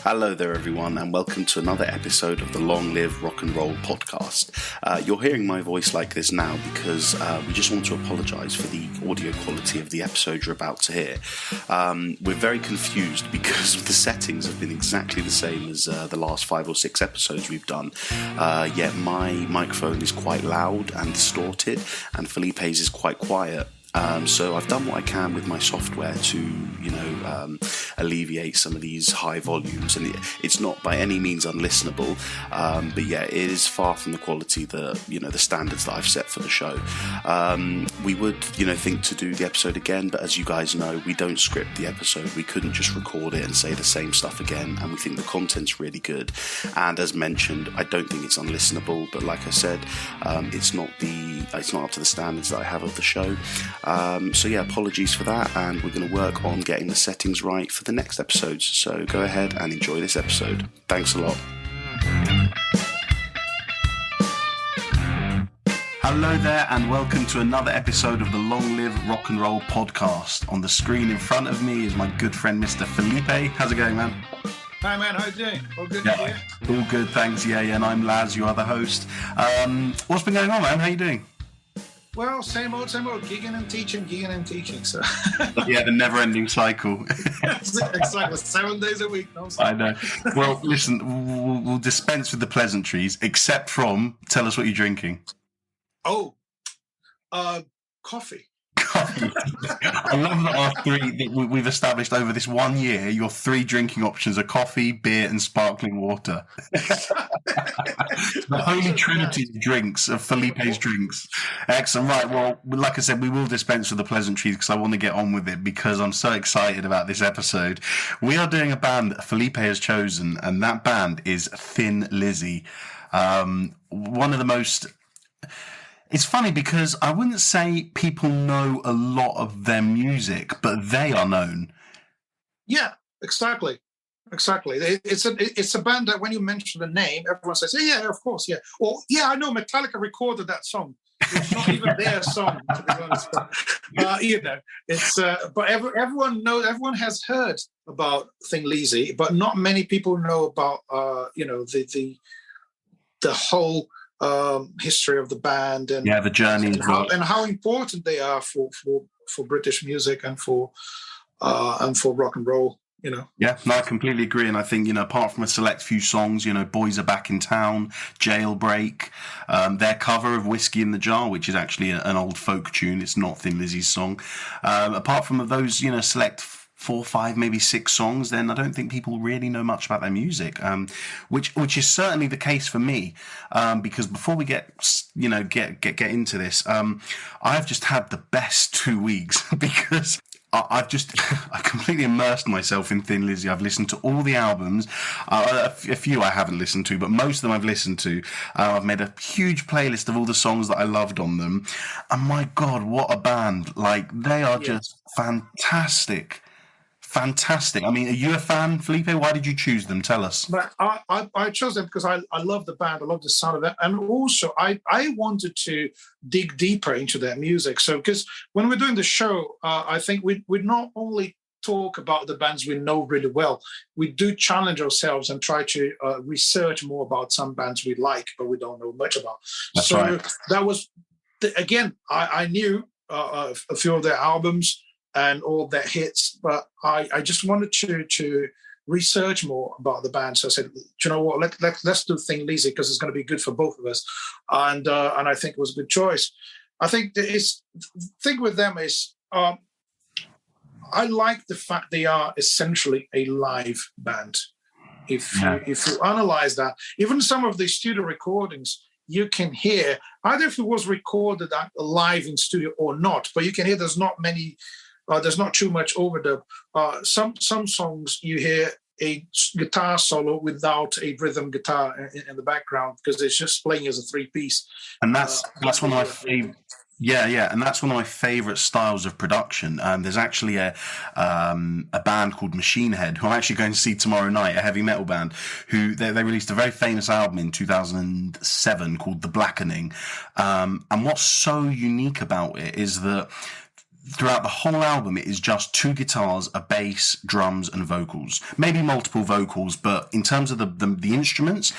Hello there everyone, and welcome to another episode of the Long Live Rock and Roll podcast. You're hearing my voice like this now because we just want to apologise for the audio quality of the episode you're about to hear. We're very confused because the settings have been exactly the same as the last 5 or 6 episodes we've done, yet my microphone is quite loud and distorted, and Felipe's is quite quiet. So I've done what I can with my software to, alleviate some of these high volumes, and it's not by any means unlistenable, but yeah, it is far from the quality the standards that I've set for the show. We would, think to do the episode again, but as you guys know, we don't script the episode. We couldn't just record it and say the same stuff again, and we think the content's really good. And as mentioned, I don't think it's unlistenable, but like I said, it's not up to the standards that I have of the show. So yeah, apologies for that, and we're going to work on getting the settings right for the next episodes. So go ahead and enjoy this episode. Thanks a lot. Hello there, and welcome to another episode of the Long Live Rock and Roll podcast. On the screen in front of me is my good friend Mr. Felipe. How's it going, man? Hi man, how you doing? All good? Yeah, all good, thanks. Yeah, and I'm Laz, your other host. What's been going on, man? How you doing? Well, same old, gigging and teaching. So yeah, the never-ending cycle. Exactly, 7 days a week. No, I know. Well, listen, we'll dispense with the pleasantries, except from, tell us what you're drinking. Oh, coffee. I love that our three that we've established over this 1 year. Your 3 drinking options are coffee, beer, and sparkling water. The holy trinity of drinks, of Felipe's drinks. Excellent. Right. Well, like I said, we will dispense with the pleasantries because I want to get on with it because I'm so excited about this episode. We are doing a band that Felipe has chosen, and that band is Thin Lizzy. One of the most. It's funny because I wouldn't say people know a lot of their music, but they are known. Yeah, exactly. It's a band that when you mention the name, everyone says, yeah, of course, yeah. Or, yeah, I know Metallica recorded that song. It's not even their song, to be honest. It's but everyone knows, everyone has heard about Thin Lizzy, but not many people know about the whole history of the band and the journey and how important they are for British music and for rock and roll. Yeah, no, I completely agree, and I think apart from a select few songs, Boys Are Back in Town, Jailbreak, their cover of Whiskey in the Jar, which is actually an old folk tune, it's not Thin Lizzy's song. Apart from those, select 4, 5, maybe 6 songs, then I don't think people really know much about their music, which is certainly the case for me, because before we get into this, I've just had the best 2 weeks because I completely immersed myself in Thin Lizzy. I've listened to all the albums, a few I haven't listened to, but most of them I've listened to. I've made a huge playlist of all the songs that I loved on them, and my God, what a band! Like, they are just fantastic. I mean, are you a fan, Felipe? Why did you choose them? Tell us. But I chose them because I love the band. I love the sound of it. And also, I wanted to dig deeper into their music. So, because when we're doing the show, I think we not only talk about the bands we know really well, we do challenge ourselves and try to research more about some bands we like, but we don't know much about. That's so right. That was, again, I knew a few of their albums and all their hits, but I just wanted to research more about the band. So I said, you know what, let's do Thin Lizzy because it's going to be good for both of us, and I think it was a good choice. I think the thing with them is I like the fact they are essentially a live band. If you analyze that, even some of the studio recordings, you can hear either if it was recorded live in studio or not, but you can hear there's not too much overdub. Some songs you hear a guitar solo without a rhythm guitar in the background because it's just playing as a 3-piece. And that's one of my favorite. Yeah, and that's one of my favourite styles of production. There's actually a band called Machine Head, who I'm actually going to see tomorrow night, a heavy metal band, who they released a very famous album in 2007 called The Blackening. And what's so unique about it is that throughout the whole album, it is just two guitars, a bass, drums, and vocals. Maybe multiple vocals, but in terms of the instruments,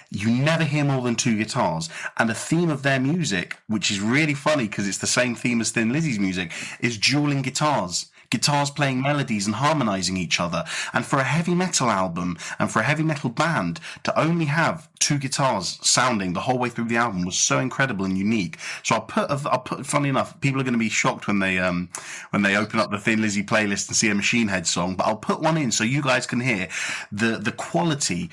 you never hear more than two guitars. And the theme of their music, which is really funny because it's the same theme as Thin Lizzy's music, is dueling guitars. Guitars playing melodies and harmonizing each other. And for a heavy metal album and for a heavy metal band to only have two guitars sounding the whole way through the album was so incredible and unique. So I'll put funny enough, people are going to be shocked when they open up the Thin Lizzy playlist and see a Machine Head song, but I'll put one in so you guys can hear the quality,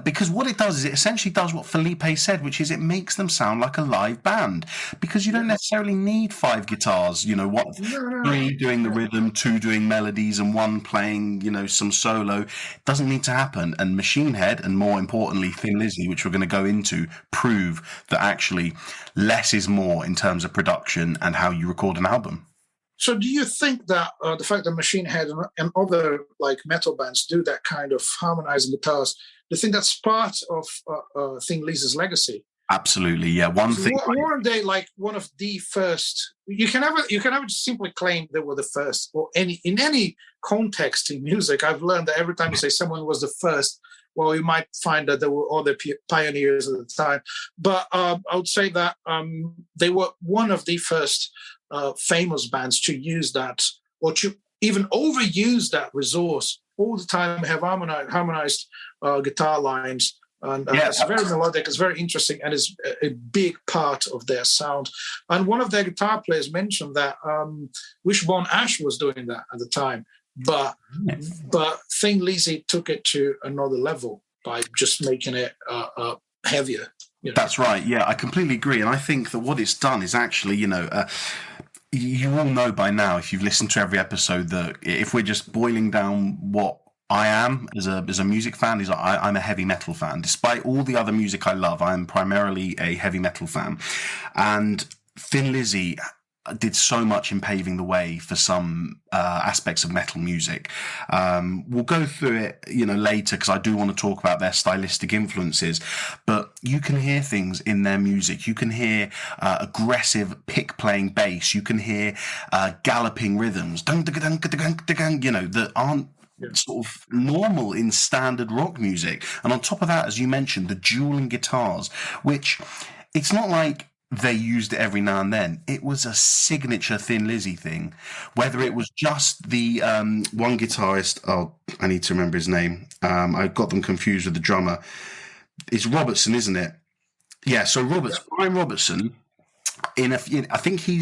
because what it does is it essentially does what Felipe said, which is it makes them sound like a live band, because you don't necessarily need five guitars, three doing the rhythm, two doing melodies, and one playing, some solo. It doesn't need to happen. And Machine Head, and more importantly Thin Lizzy, which we're going to go into, prove that actually less is more in terms of production and how you record an album. So do you think that the fact that Machine Head and other like metal bands do that kind of harmonizing guitars, do you think that's part of Thin Lizzy's legacy? Absolutely, yeah. Weren't they like one of the first? You can never simply claim they were the first, or in any context in music. I've learned that every time you say someone was the first, well, you might find that there were other pioneers at the time. But I would say that they were one of the first famous bands to use that, or to even overuse that resource all the time. Have harmonized guitar lines. And it's very melodic, it's very interesting, and it's a big part of their sound. And one of their guitar players mentioned that Wishbone Ash was doing that at the time, but Thin Lizzy took it to another level by just making it heavier. That's right, yeah, I completely agree. And I think that what it's done is actually, you all know by now, if you've listened to every episode, that if we're just boiling down what I am as a music fan, is I'm a heavy metal fan. Despite all the other music I love, I'm primarily a heavy metal fan. And Thin Lizzy did so much in paving the way for some aspects of metal music. We'll go through it, later, because I do want to talk about their stylistic influences. But you can hear things in their music. You can hear aggressive pick-playing bass. You can hear galloping rhythms, that aren't sort of normal in standard rock music. And on top of that, as you mentioned, the dueling guitars, which it's not like they used it every now and then. It was a signature Thin Lizzy thing, whether it was just the one guitarist, I need to remember his name, I got them confused with the drummer. It's Robertson, isn't it? Yeah, so Brian Robertson, I think he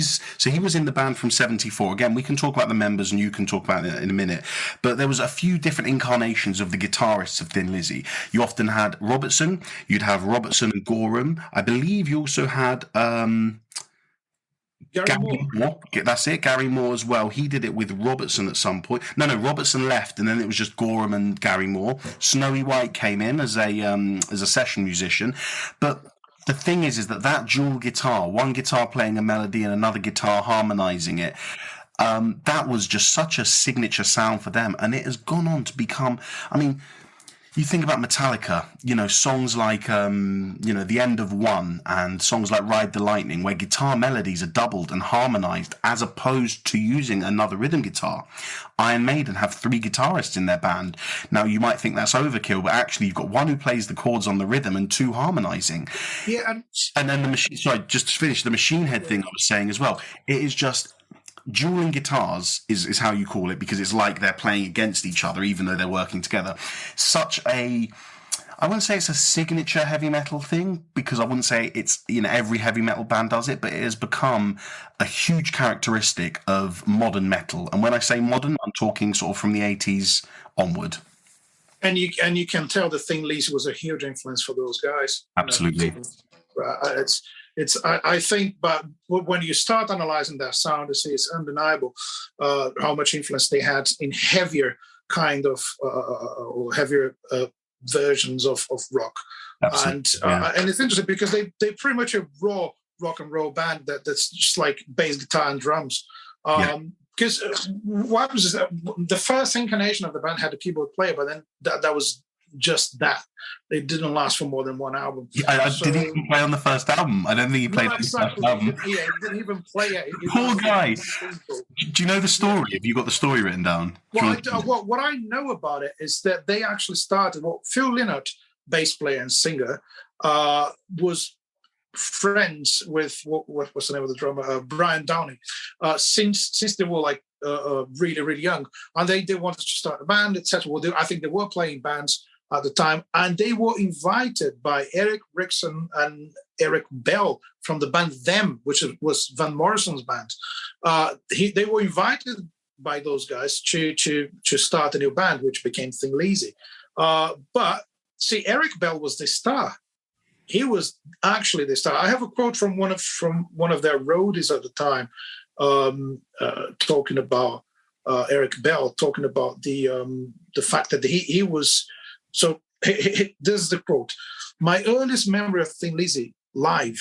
was in the band from 74. Again, we can talk about the members and you can talk about it in a minute. But there was a few different incarnations of the guitarists of Thin Lizzy. You often had Robertson. You'd have Robertson and Gorham. I believe you also had Gary Moore. That's it, Gary Moore as well. He did it with Robertson at some point. No, Robertson left, and then it was just Gorham and Gary Moore. Snowy White came in as a session musician, but the thing is that dual guitar, one guitar playing a melody and another guitar harmonizing it, that was just such a signature sound for them. And it has gone on to become, you think about Metallica, songs like, The End of One and songs like Ride the Lightning, where guitar melodies are doubled and harmonized as opposed to using another rhythm guitar. Iron Maiden have 3 guitarists in their band. Now, you might think that's overkill, but actually you've got one who plays the chords on the rhythm and 2 harmonizing. Yeah. And then just to finish, the Machine Head thing I was saying as well, it is just... dueling guitars is how you call it, because it's like they're playing against each other even though they're working together. I wouldn't say it's a signature heavy metal thing, because I wouldn't say it's, every heavy metal band does it, but it has become a huge characteristic of modern metal. And when I say modern, I'm talking sort of from the 80s onward. And you can tell that Thin Lizzy was a huge influence for those guys. Absolutely. I think, but when you start analyzing their sound, you see it's undeniable how much influence they had in heavier kind of or heavier versions of rock. And it's interesting because they pretty much a raw rock and roll band that's just like bass guitar and drums. Because what was the first incarnation of the band had a keyboard player, but then that was just that. They didn't last for more than one album. Yeah, did he even play on the first album? I don't think he played on the first album. He didn't even play it. Poor guy. Do you know the story? Have you got the story written down? Well, what I know about it is that they actually started. Well, Phil Lynott, bass player and singer, was friends with what was the name of the drummer, Brian Downey, since they were like really, really young, and they wanted to start a band, etc. Well, I think they were playing bands at the time, and they were invited by Eric Wrixon and Eric Bell from the band Them, which was Van Morrison's band. They were invited by those guys to start a new band, which became Thin Lizzy. But see, Eric Bell was the star. He was actually the star. I have a quote from one of their roadies at the time, talking about Eric Bell, talking about the fact that he was. So this is the quote: "My earliest memory of Thin Lizzy live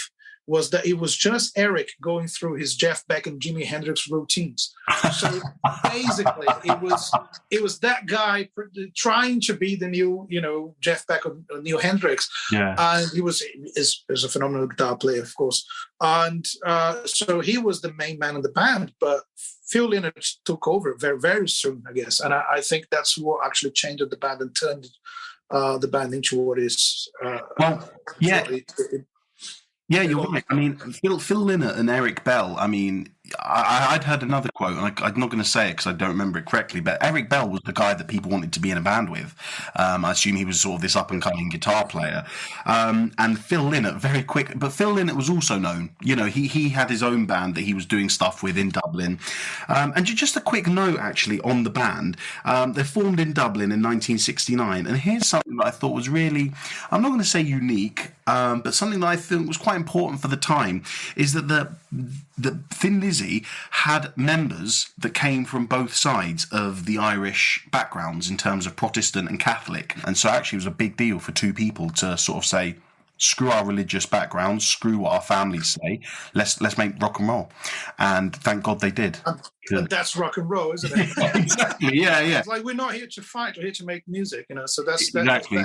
was that it was just Eric going through his Jeff Beck and Jimi Hendrix routines." So basically, it was that guy trying to be the new, Jeff Beck or Neil Hendrix. Yeah. And he is a phenomenal guitar player, of course. And so he was the main man in the band, but Phil Lynott took over very, very soon, I guess. And I think that's what actually changed the band and turned the band into what it is. Yeah, you're right. I mean, Phil Lynott and Eric Bell, I mean, I'd heard another quote, and I'm not going to say it because I don't remember it correctly, but Eric Bell was the guy that people wanted to be in a band with. I assume he was sort of this up-and-coming guitar player. And Phil Lynott, very quick, but Phil Lynott was also known. He had his own band that he was doing stuff with in Dublin. And just a quick note, actually, on the band. They formed in Dublin in 1969, and here's something that I thought was really, I'm not going to say unique, but something that I think was quite important for the time, is that the Thin Lizzy had members that came from both sides of the Irish backgrounds in terms of Protestant and Catholic. And so actually it was a big deal for two people to sort of say, screw our religious backgrounds, screw what our families say, let's make rock and roll. And thank God they did. And that's rock and roll, isn't it? Exactly, yeah. It's like, we're not here to fight, we're here to make music, so exactly.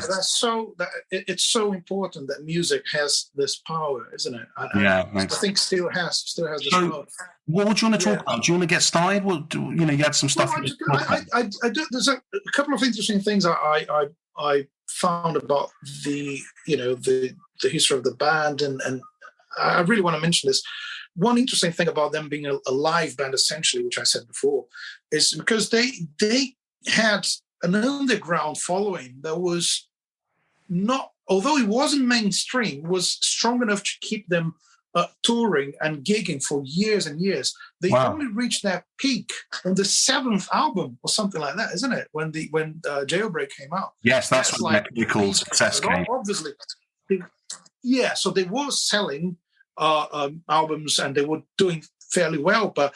It's so important that music has this power, isn't it? I think still has this power. What would you want to talk about? Do you want to get started? You had some stuff. I do. There's a couple of interesting things I found about the history of the band, and I really want to mention this. One interesting thing about them being a live band, essentially, which I said before, is because they had an underground following that was not, although it wasn't mainstream, was strong enough to keep them touring and gigging for years and years. They only reached their peak on the 7th album or something like that, isn't it? When Jailbreak came out. Yes, that's when the critical success came. Obviously, so they were selling albums and they were doing fairly well, but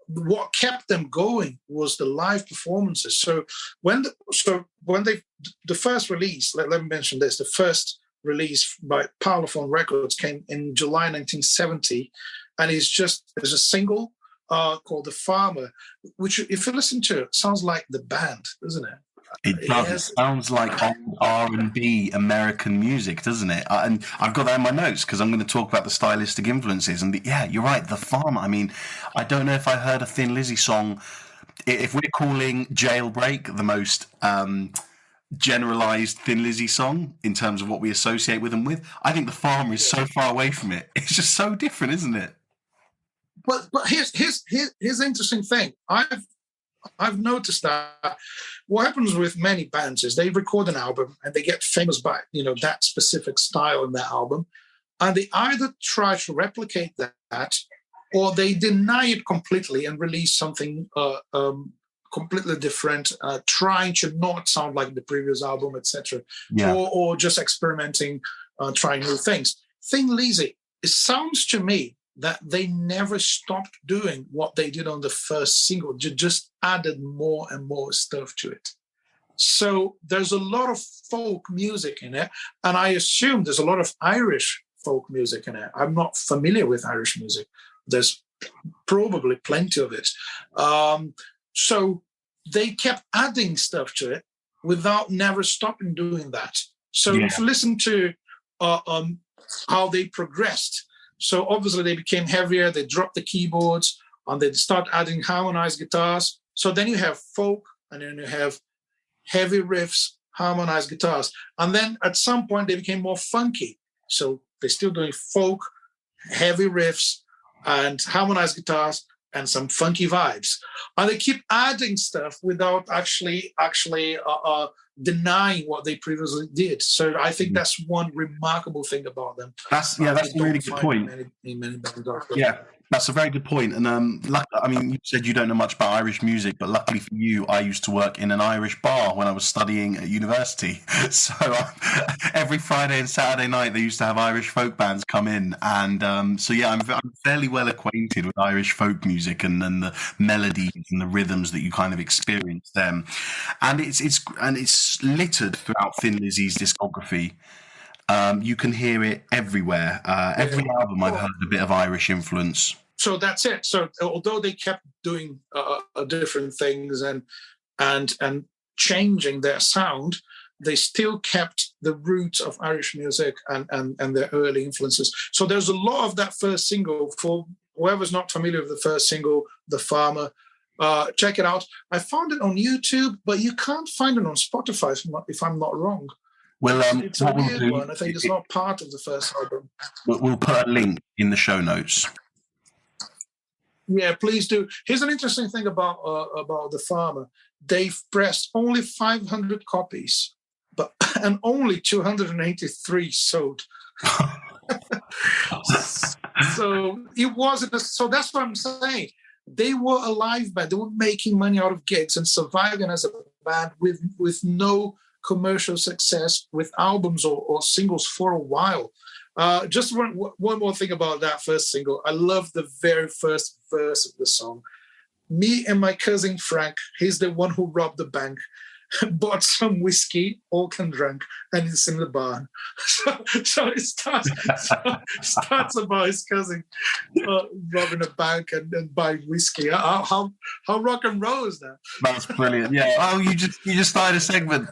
what kept them going was the live performances. So when the first release, let me mention this, the first release by Parlophone Records came in July 1970, and there's a single called The Farmer, which, if you listen to it, sounds like the band, doesn't it? It does. It sounds like old R&B American music, doesn't it? And I've got that in my notes because I'm going to talk about the stylistic influences. And you're right, The Farmer. I mean, I don't know if I heard a Thin Lizzy song. If we're calling Jailbreak the most generalized Thin Lizzy song in terms of what we associate with them with, I think The Farmer is so far away from it. It's just so different, isn't it? But here's the interesting thing. I've noticed that what happens with many bands is they record an album and they get famous by that specific style in that album, and they either try to replicate that or they deny it completely and release something completely different, trying to not sound like the previous album, etc. Or just experimenting, trying new things. Thin Lizzy, it sounds to me that they never stopped doing what they did on the first single, just added more and more stuff to it. So there's a lot of folk music in it, and I assume there's a lot of Irish folk music in it. I'm not familiar with Irish music. There's probably plenty of it. So they kept adding stuff to it, without never stopping doing that. So if you listen to how they progressed, so obviously they became heavier, they dropped the keyboards, and they start adding harmonized guitars. So then you have folk, and then you have heavy riffs, harmonized guitars. And then at some point they became more funky. So they're still doing folk, heavy riffs, and harmonized guitars, and some funky vibes. And they keep adding stuff without actually denying what they previously did. So I think that's one remarkable thing about them. That's a really good point. Many yeah, that's a very good point. And I mean, you said you don't know much about Irish music, but luckily for you, I used to work in an Irish bar when I was studying at university. So every Friday and Saturday night, they used to have Irish folk bands come in, and so yeah, I'm fairly well acquainted with Irish folk music and the melodies and the rhythms that you kind of experience them, and it's littered throughout Thin Lizzy's discography. You can hear it everywhere. Every album I've heard a bit of Irish influence. So that's it. So although they kept doing different things and changing their sound, they still kept the roots of Irish music and their early influences. So there's a lot of that first single. For whoever's not familiar with the first single, The Farmer, check it out. I found it on YouTube, but you can't find it on Spotify if I'm not wrong. Well, it's a weird one. I think it's not part of the first album. We'll put a link in the show notes. Yeah, please do. Here's an interesting thing about The Farmer. They've pressed only 500 copies, and only 283 sold. So it wasn't. So that's what I'm saying. They were a live band. They were making money out of gigs and surviving as a band with no commercial success, with albums or singles for a while. Just one more thing about that first single. I love the very first verse of the song. Me and my cousin Frank, he's the one who robbed the bank, bought some whiskey, all can drink, and it's in the barn. So it starts about his cousin robbing a bank and buying whiskey. How rock and roll is that? That's brilliant. Yeah. Oh, you just started a segment.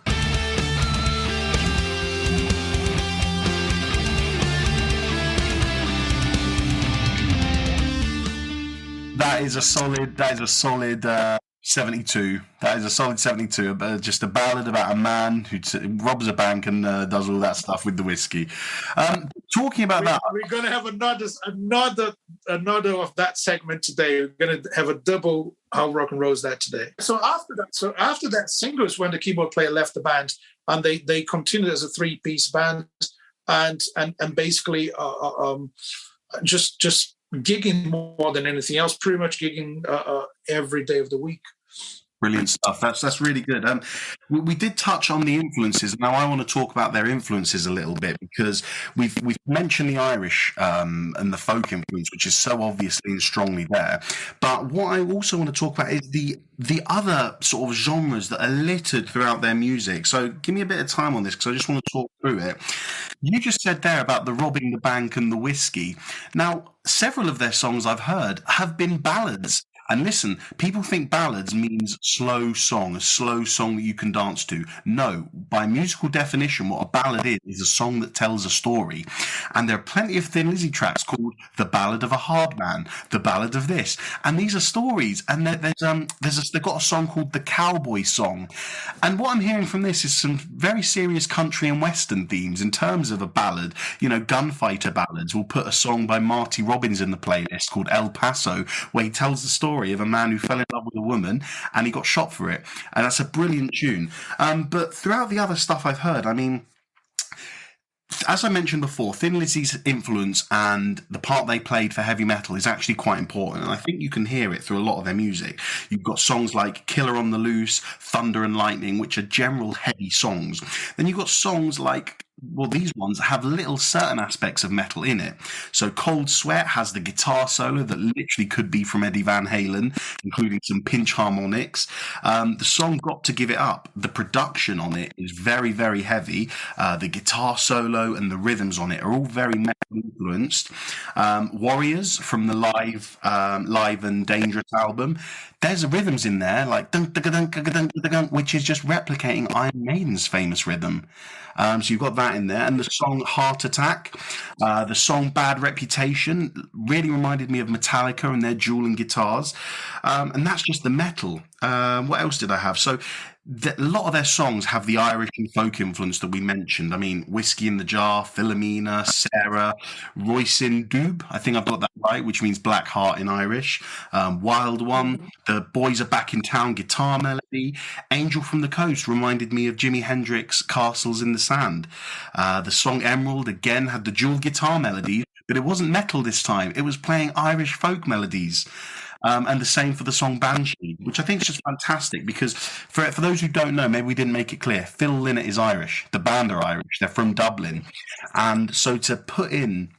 That is a solid 72. That is a solid 72. Just a ballad about a man who robs a bank and does all that stuff with the whiskey. Talking about that, we're going to have another of that segment today. We're going to have a double How Rock and Roll Is That today. So after that single is when the keyboard player left the band, and they continued as a 3-piece band, and basically just gigging more than anything else, pretty much gigging every day of the week. Brilliant stuff. That's really good. We did touch on the influences. Now I want to talk about their influences a little bit, because we've mentioned the Irish and the folk influence, which is so obviously and strongly there. But what I also want to talk about is the other sort of genres that are littered throughout their music. So give me a bit of time on this, because I just want to talk through it. You just said there about the robbing the bank and the whiskey. Now, several of their songs I've heard have been ballads. And listen, people think ballads means a slow song that you can dance to. No, by musical definition, what a ballad is a song that tells a story. And there are plenty of Thin Lizzy tracks called The Ballad of a Hard Man, The Ballad of This. And these are stories. And they've got a song called The Cowboy Song. And what I'm hearing from this is some very serious country and western themes in terms of a ballad. You know, gunfighter ballads. We'll put a song by Marty Robbins in the playlist called El Paso, where he tells the story of a man who fell in love with a woman and he got shot for it, and that's a brilliant tune. But throughout the other stuff I've heard, I mean, as I mentioned before, Thin Lizzy's influence and the part they played for heavy metal is actually quite important, and I think you can hear it through a lot of their music. You've got songs like Killer on the Loose, Thunder and Lightning, which are general heavy songs. Then you've got songs like well, these ones have little certain aspects of metal in it. So Cold Sweat has the guitar solo that literally could be from Eddie Van Halen, including some pinch harmonics. The song Got to Give It Up, the production on it is very, very heavy. The guitar solo and the rhythms on it are all very metal influenced. Warriors from the Live and Dangerous album, there's rhythms in there like dun, dun, dun, dun, dun, dun, dun, which is just replicating Iron Maiden's famous rhythm. So you've got that in there. And the song Heart Attack, the song Bad Reputation really reminded me of Metallica and their dueling guitars. And that's just the metal. What else did I have? So a lot of their songs have the Irish and folk influence that we mentioned. I mean, Whiskey in the Jar, Philomena, Sarah, Wrixon Doob, I think I've got that right, which means black heart in Irish. Wild One, The Boys Are Back in Town guitar melody. Angel from the Coast reminded me of Jimi Hendrix' Castles in the Sand. The song Emerald, again, had the dual guitar melody, but it wasn't metal this time. It was playing Irish folk melodies. And the same for the song Banshee, which I think is just fantastic because for those who don't know, maybe we didn't make it clear, Phil Lynott is Irish. The band are Irish. They're from Dublin. And so to put in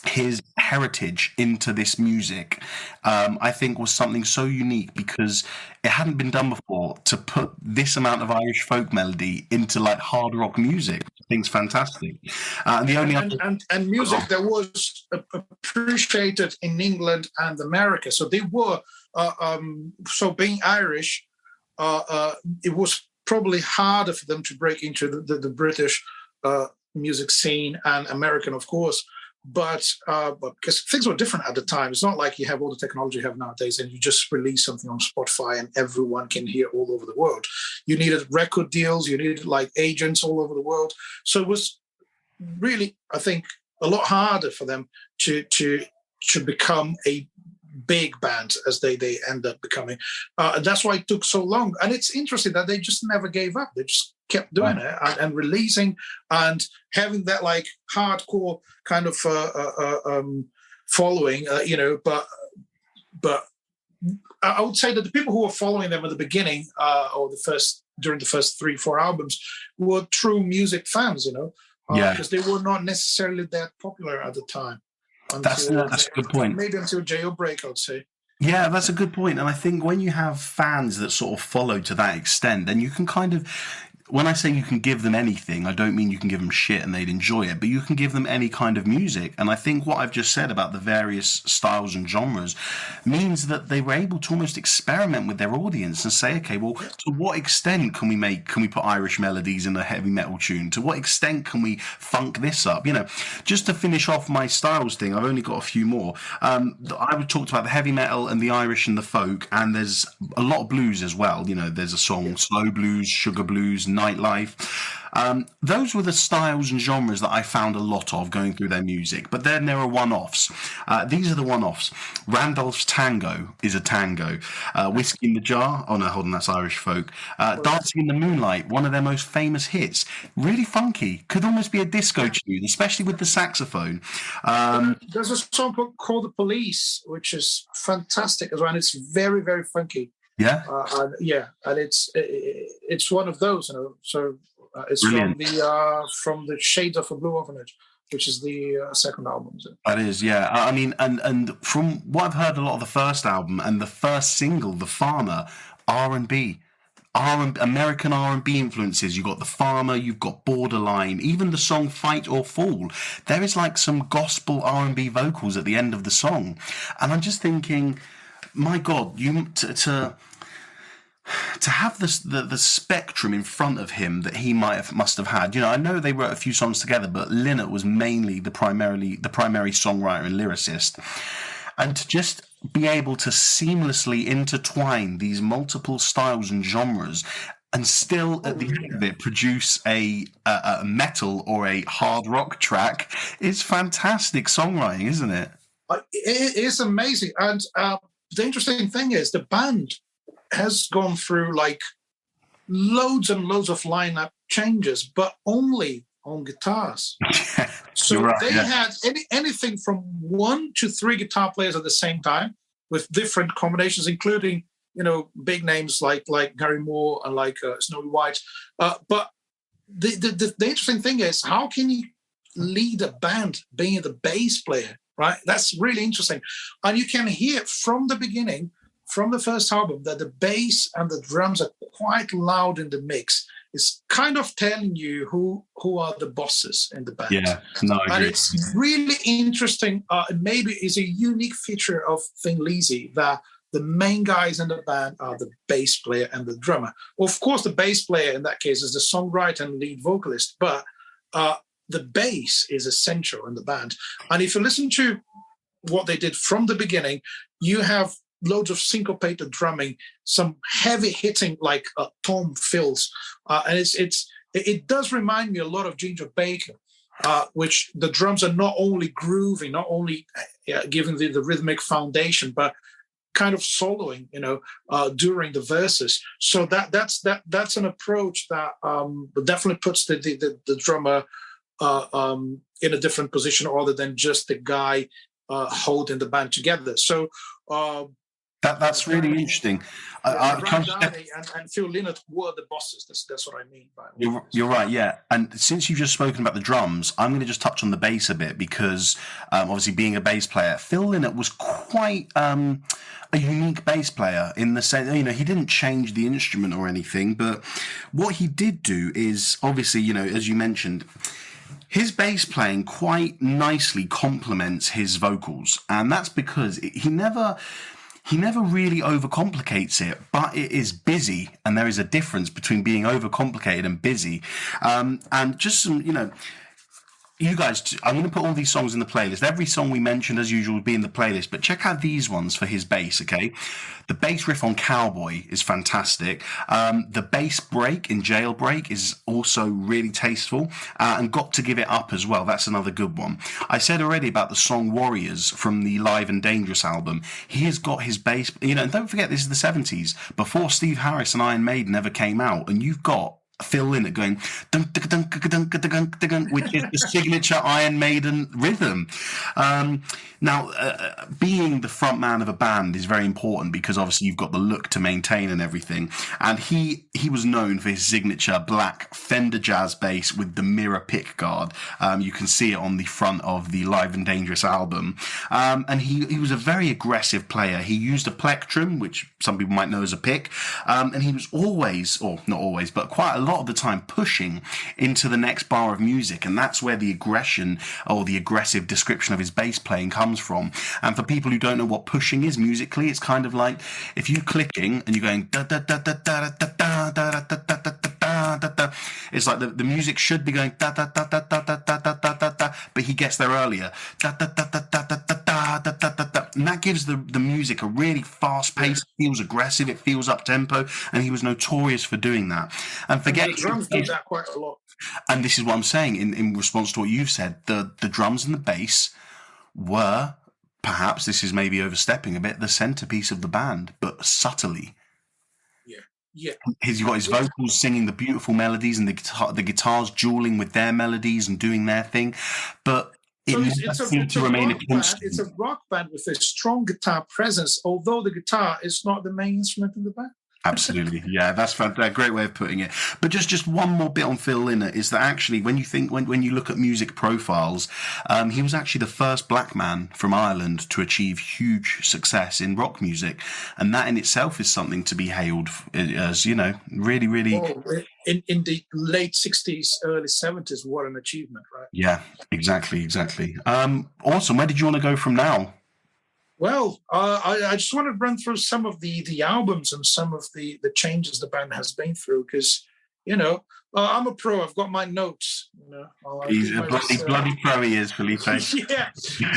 his heritage into this music, I think was something so unique because it hadn't been done before to put this amount of Irish folk melody into like hard rock music. I think it's fantastic. And the only and music that was appreciated in England and America. So they were so being Irish, it was probably harder for them to break into the British music scene and American, of course. But because things were different at the time, it's not like you have all the technology you have nowadays and you just release something on Spotify and everyone can hear all over the world. You needed record deals, you needed like agents all over the world. So it was really, I think, a lot harder for them to become a big band as they end up becoming. And that's why it took so long. And it's interesting that they just never gave up. They just kept doing it and releasing and having that like hardcore kind of following, but I would say that the people who were following them at the beginning or during the first 3-4 albums were true music fans, because they were not necessarily that popular at the time. That's a good point. Maybe until Jailbreak, I would say. Yeah, that's a good point. And I think when you have fans that sort of follow to that extent, then you can kind of... When I say you can give them anything, I don't mean you can give them shit and they'd enjoy it, but you can give them any kind of music. And I think what I've just said about the various styles and genres means that they were able to almost experiment with their audience and say, okay, well, to what extent can we put Irish melodies in a heavy metal tune? To what extent can we funk this up? Just to finish off my styles thing, I've only got a few more. I talked about the heavy metal and the Irish and the folk, and there's a lot of blues as well. There's a song, Slow Blues, Sugar Blues, Nightlife. Those were the styles and genres that I found a lot of going through their music, but then there are one-offs. These are the one-offs. Randolph's Tango is a tango. Whiskey in the Jar, oh no, hold on, that's Irish folk. Dancing in the Moonlight, one of their most famous hits. Really funky, could almost be a disco tune, especially with the saxophone. There's a song called The Police, which is fantastic as well, and it's very, very funky. Yeah, and it's one of those, So it's brilliant. From the Shades of a Blue Orphanage, which is the second album. So. That is, yeah. I mean, and from what I've heard, a lot of the first album and the first single, The Farmer, R&B. American R&B influences. You've got The Farmer, you've got Borderline, even the song Fight or Fall. There is like some gospel R&B vocals at the end of the song, and I'm just thinking, my God, to have the spectrum in front of him that he must have had. I know they wrote a few songs together, but Lynott was mainly the primary songwriter and lyricist, and to just be able to seamlessly intertwine these multiple styles and genres and still at the end of it produce a metal or a hard rock track is fantastic songwriting, isn't it? It is amazing. And the interesting thing is the band has gone through like loads and loads of lineup changes, but only on guitars. So right, they had anything from 1 to 3 guitar players at the same time with different combinations, including big names like Gary Moore and like Snowy White. But the interesting thing is, how can you lead a band being the bass player, right? That's really interesting. And you can hear from the beginning, from the first album, that the bass and the drums are quite loud in the mix. It's kind of telling you who are the bosses in the band. Yeah, no, I agree. And it's really interesting. Maybe it's a unique feature of Thin Lizzy that the main guys in the band are the bass player and the drummer. Of course, the bass player in that case is the songwriter and lead vocalist, but the bass is essential in the band. And if you listen to what they did from the beginning, you have loads of syncopated drumming, some heavy hitting like Tom fills, and it does remind me a lot of Ginger Baker, which the drums are not only grooving, not only giving the rhythmic foundation, but kind of soloing, during the verses. So that's an approach that definitely puts the drummer in a different position other than just the guy holding the band together. So that's really interesting. Downey and Phil Lynott were the bosses. That's what I mean by it. You're right, yeah. And since you've just spoken about the drums, I'm going to just touch on the bass a bit because obviously being a bass player, Phil Lynott was quite a unique bass player in the sense, he didn't change the instrument or anything, but what he did do is obviously, as you mentioned, his bass playing quite nicely complements his vocals, and that's because he never really overcomplicates it, but it is busy, and there is a difference between being overcomplicated and busy. And just some, you guys, I'm going to put all these songs in the playlist. Every song we mentioned, as usual, will be in the playlist, but check out these ones for his bass, okay? The bass riff on Cowboy is fantastic. The bass break in Jailbreak is also really tasteful, and Got to Give It Up as well. That's another good one. I said already about the song Warriors from the Live and Dangerous album. He has got his bass, and don't forget, this is the 70s, before Steve Harris and Iron Maiden ever came out, and you've got Phil Lynott going dunk, dunk, dunk, dunk, dunk, dunk, dunk, which is the signature Iron Maiden rhythm. Now, being the front man of a band is very important because obviously you've got the look to maintain and everything. And he was known for his signature black Fender jazz bass with the mirror pick guard. You can see it on the front of the Live and Dangerous album. And he was a very aggressive player. He used a plectrum, which some people might know as a pick. And he was always, or not always, but quite a lot of the time pushing into the next bar of music, and that's where the aggression or the aggressive description of his bass playing comes from. And for people who don't know what pushing is musically, it's kind of like if you're clicking and you're going da da da da da da da da da da da da da. It's like the music should be going da da da da da da da da da da, but he gets there earlier. Da da da da da da da da da da da, and that gives the music a really fast pace. It feels aggressive, it feels up tempo, and he was notorious for doing that. And forget the drums do that quite a lot. And this is what I'm saying in response to what you've said. The drums and the bass were, perhaps this is maybe overstepping a bit, the centerpiece of the band, but subtly. Yeah. He's got his vocals singing the beautiful melodies and the guitars dueling with their melodies and doing their thing, but it's a rock band with a strong guitar presence, although the guitar is not the main instrument in the band. Absolutely, yeah, that's a great way of putting it. But just one more bit on Phil Lynott is that actually, when you look at music profiles, he was actually the first black man from Ireland to achieve huge success in rock music, and that in itself is something to be hailed as, really, really. Oh, in the late 60s, early 70s, what an achievement, right? Yeah, exactly. Awesome. Where did you want to go from now? Well, I just want to run through some of the albums and some of the changes the band has been through because, I'm a pro. I've got my notes. He's a bloody pro he is, Felipe. Yeah.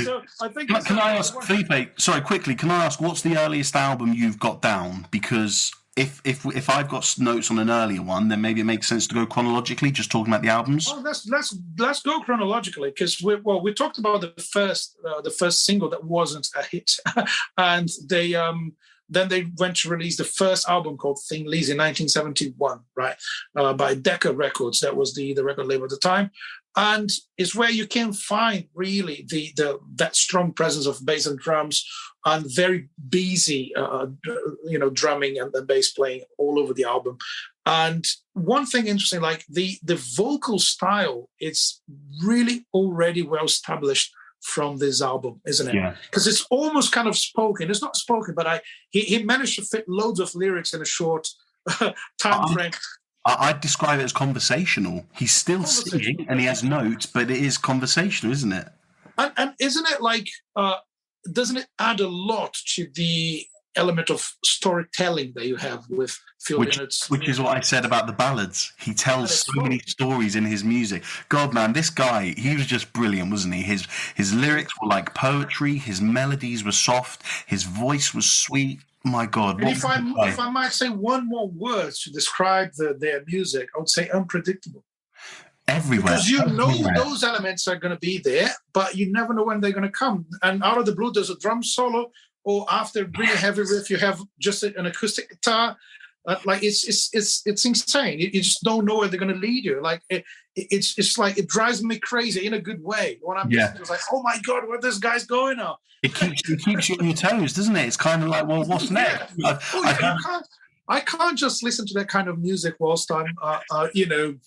So I think. Can I ask, Felipe, sorry, quickly, can I ask what's the earliest album you've got down? Because if I've got notes on an earlier one, then maybe it makes sense to go chronologically, just talking about the albums. Oh, let's go chronologically because we talked about the first single that wasn't a hit, and then they went to release the first album called Thin Lizzy in 1971, right, by Decca Records. That was the record label at the time. And it's where you can find really that strong presence of bass and drums and very busy, drumming and bass playing all over the album. And one thing interesting, like the vocal style, it's really already well established from this album, isn't it? Yeah. Because it's almost kind of spoken. It's not spoken, but he managed to fit loads of lyrics in a short time frame. I'd describe it as conversational. He's still singing and he has notes, but it is conversational, isn't it? And isn't it like, doesn't it add a lot to the element of storytelling that you have with Phil Lynott's, which is what I said about the ballads. He tells so many stories in his music. God, man, this guy, he was just brilliant, wasn't he? His lyrics were like poetry. His melodies were soft. His voice was sweet. My God. And if I might say one more word to describe their music, I would say unpredictable. Everywhere. Because you know those elements are going to be there, but you never know when they're going to come. And out of the blue, there's a drum solo, or after a really heavy riff, you have just an acoustic guitar. Like it's insane. You just don't know where they're going to lead you. Like it's like it drives me crazy in a good way. When I'm listening, it's like, oh my God, where this guy's going now? It keeps you on your toes, doesn't it? It's kind of like, well, what's next? I can't just listen to that kind of music whilst I'm,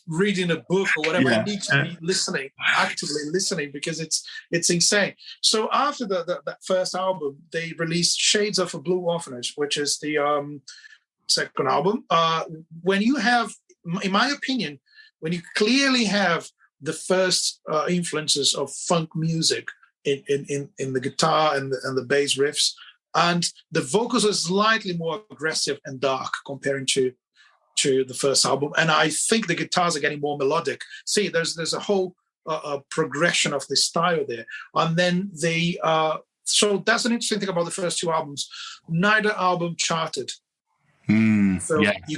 reading a book or whatever. I need to be actively listening, because it's insane. So after that first album, they released Shades of a Blue Orphanage, which is the second album. When you have, in my opinion, when you clearly have the first influences of funk music in the guitar and the bass riffs, and the vocals are slightly more aggressive and dark comparing to the first album. And I think the guitars are getting more melodic. See, there's a whole progression of the style there. And then so that's an interesting thing about the first two albums. Neither album charted. You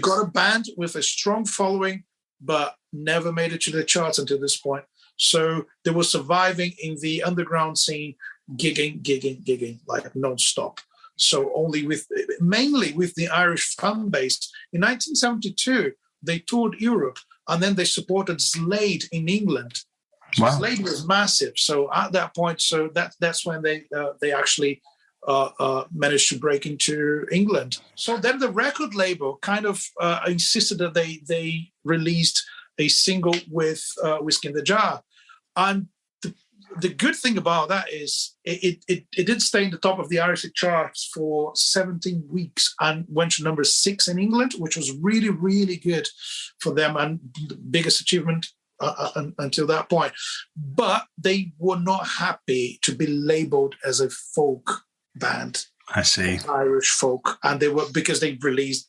got a band with a strong following, but never made it to the charts until this point. So they were surviving in the underground scene, gigging like non-stop. So mainly with the Irish fan base. In 1972, they toured Europe, and then they supported Slade in England. So Slade was massive. So at that point, that's when they actually managed to break into England. So then the record label kind of insisted that they released a single with Whiskey in the Jar. And the good thing about that is it did stay in the top of the Irish charts for 17 weeks and went to number 6 in England, which was really, really good for them and the biggest achievement until that point. But they were not happy to be labeled as a folk band. I see. Irish folk. And they were, because they released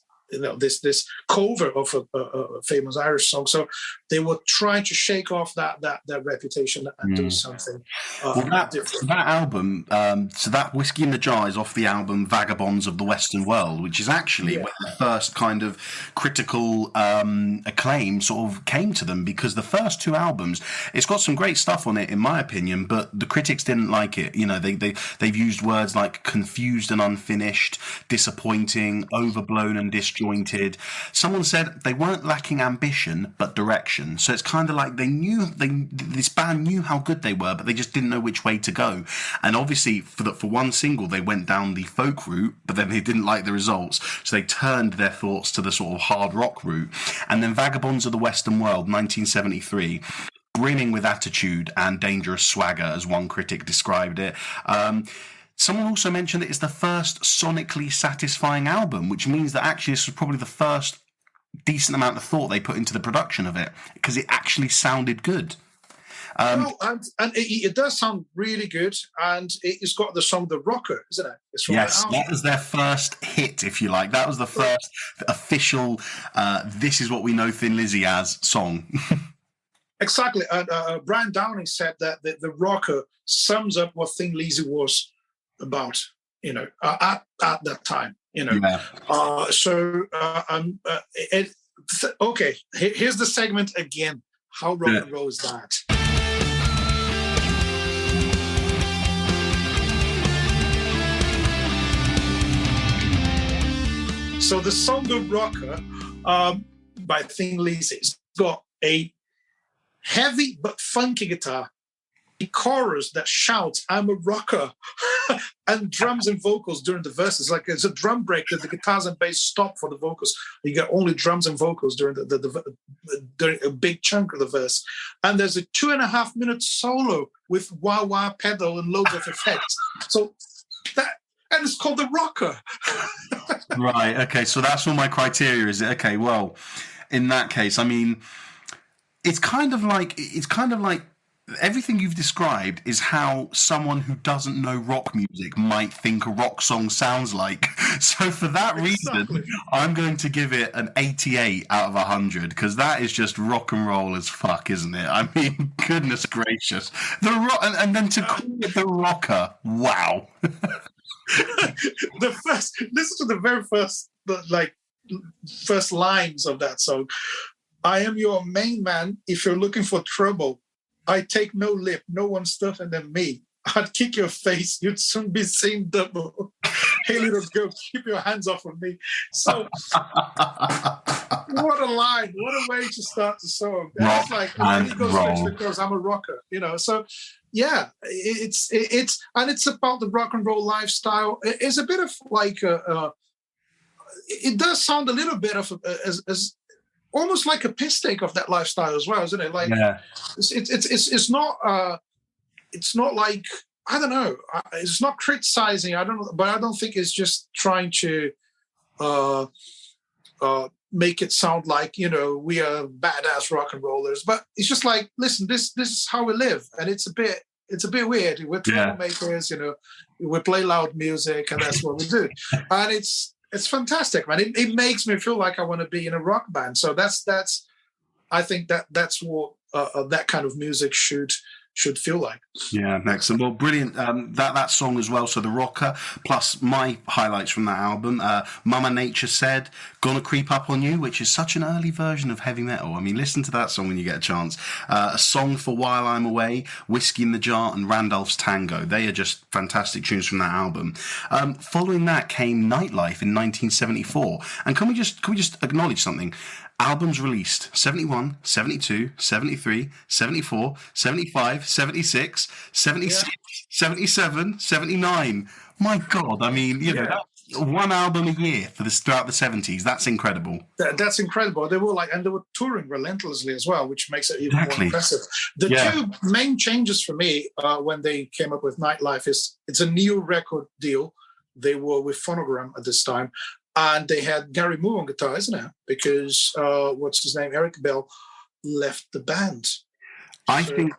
this cover of a famous Irish song. So they were trying to shake off that reputation and do something different. That album, so that Whiskey in the Jar is off the album Vagabonds of the Western World, which is actually when the first kind of critical acclaim sort of came to them, because the first two albums, it's got some great stuff on it, in my opinion, but the critics didn't like it. You know, they've used words like confused and unfinished, disappointing, overblown and disjointed. Someone said they weren't lacking ambition but direction. So it's kind of like this band knew how good they were, but they just didn't know which way to go. And obviously for one single they went down the folk route, but then they didn't like the results, so they turned their thoughts to the sort of hard rock route. And then Vagabonds of the Western World, 1973, brimming with attitude and dangerous swagger, as one critic described it. Someone also mentioned that it's the first sonically satisfying album, which means that actually this was probably the first decent amount of thought they put into the production of it, because it actually sounded good. And it does sound really good, and it's got the song "The Rocker," isn't it? Yes, that was their first hit, if you like. That was the first official "This is what we know Thin Lizzy as" song. Exactly. Brian Downey said that the Rocker sums up what Thin Lizzy was about, at that time, okay, here's the segment again. How rock and roll is that? So the song "The Rocker" by Thin Lizzy has got a heavy but funky guitar, chorus that shouts, "I'm a rocker," and drums and vocals during the verses. Like it's a drum break that the guitars and bass stop for the vocals. You get only drums and vocals during during a big chunk of the verse. And there's a 2.5 minute solo with wah wah pedal and loads of effects. So that, and it's called the rocker. Right. Okay. So that's all my criteria, is it? Okay. Well, in that case, I mean, it's kind of like everything you've described is how someone who doesn't know rock music might think a rock song sounds like. So for that reason, I'm going to give it an 88 out of 100, because that is just rock and roll as fuck, isn't it? I mean, goodness gracious. And then to call it the rocker, wow. Listen to the very first lines of that song. "I am your main man if you're looking for trouble. I take no lip, no one's tougher than me. I'd kick your face, you'd soon be seen double. Hey, little girl, keep your hands off of me." So, what a line, what a way to start the song. That's like, and he goes straight to the chorus, "I'm a rocker," So, yeah, it's about the rock and roll lifestyle. It's a bit of like, it does sound a little bit of as almost like a piss take of that lifestyle as well, isn't it? Like, yeah. It's not like, I don't know. It's not criticizing. I don't know, but I don't think it's just trying to make it sound like, we are badass rock and rollers. But it's just like, listen, this is how we live, and it's a bit weird. We're troublemakers, we play loud music, and that's what we do, and it's fantastic, man. It makes me feel like I want to be in a rock band. So that's I think that's what that kind of music should feel like. Yeah, excellent. Well, brilliant. That song as well. So the rocker, plus my highlights from that album. Mama Nature Said, Gonna Creep Up on You, which is such an early version of heavy metal. I mean, listen to that song when you get a chance. A Song for While I'm Away, Whiskey in the Jar, and Randolph's Tango. They are just fantastic tunes from that album. Following that came Nightlife in 1974. And can we just acknowledge something? Albums released 71, 72, 73, 74, 75, 76, 76, 77, 79. My God, I mean, one album a year throughout the 70s. That's incredible. That's incredible. They were and they were touring relentlessly as well, which makes it even more impressive. The two main changes for me when they came up with Nightlife is it's a new record deal. They were with Phonogram at this time. And they had Gary Moore on guitar, isn't it? Because what's his name? Eric Bell left the band. I think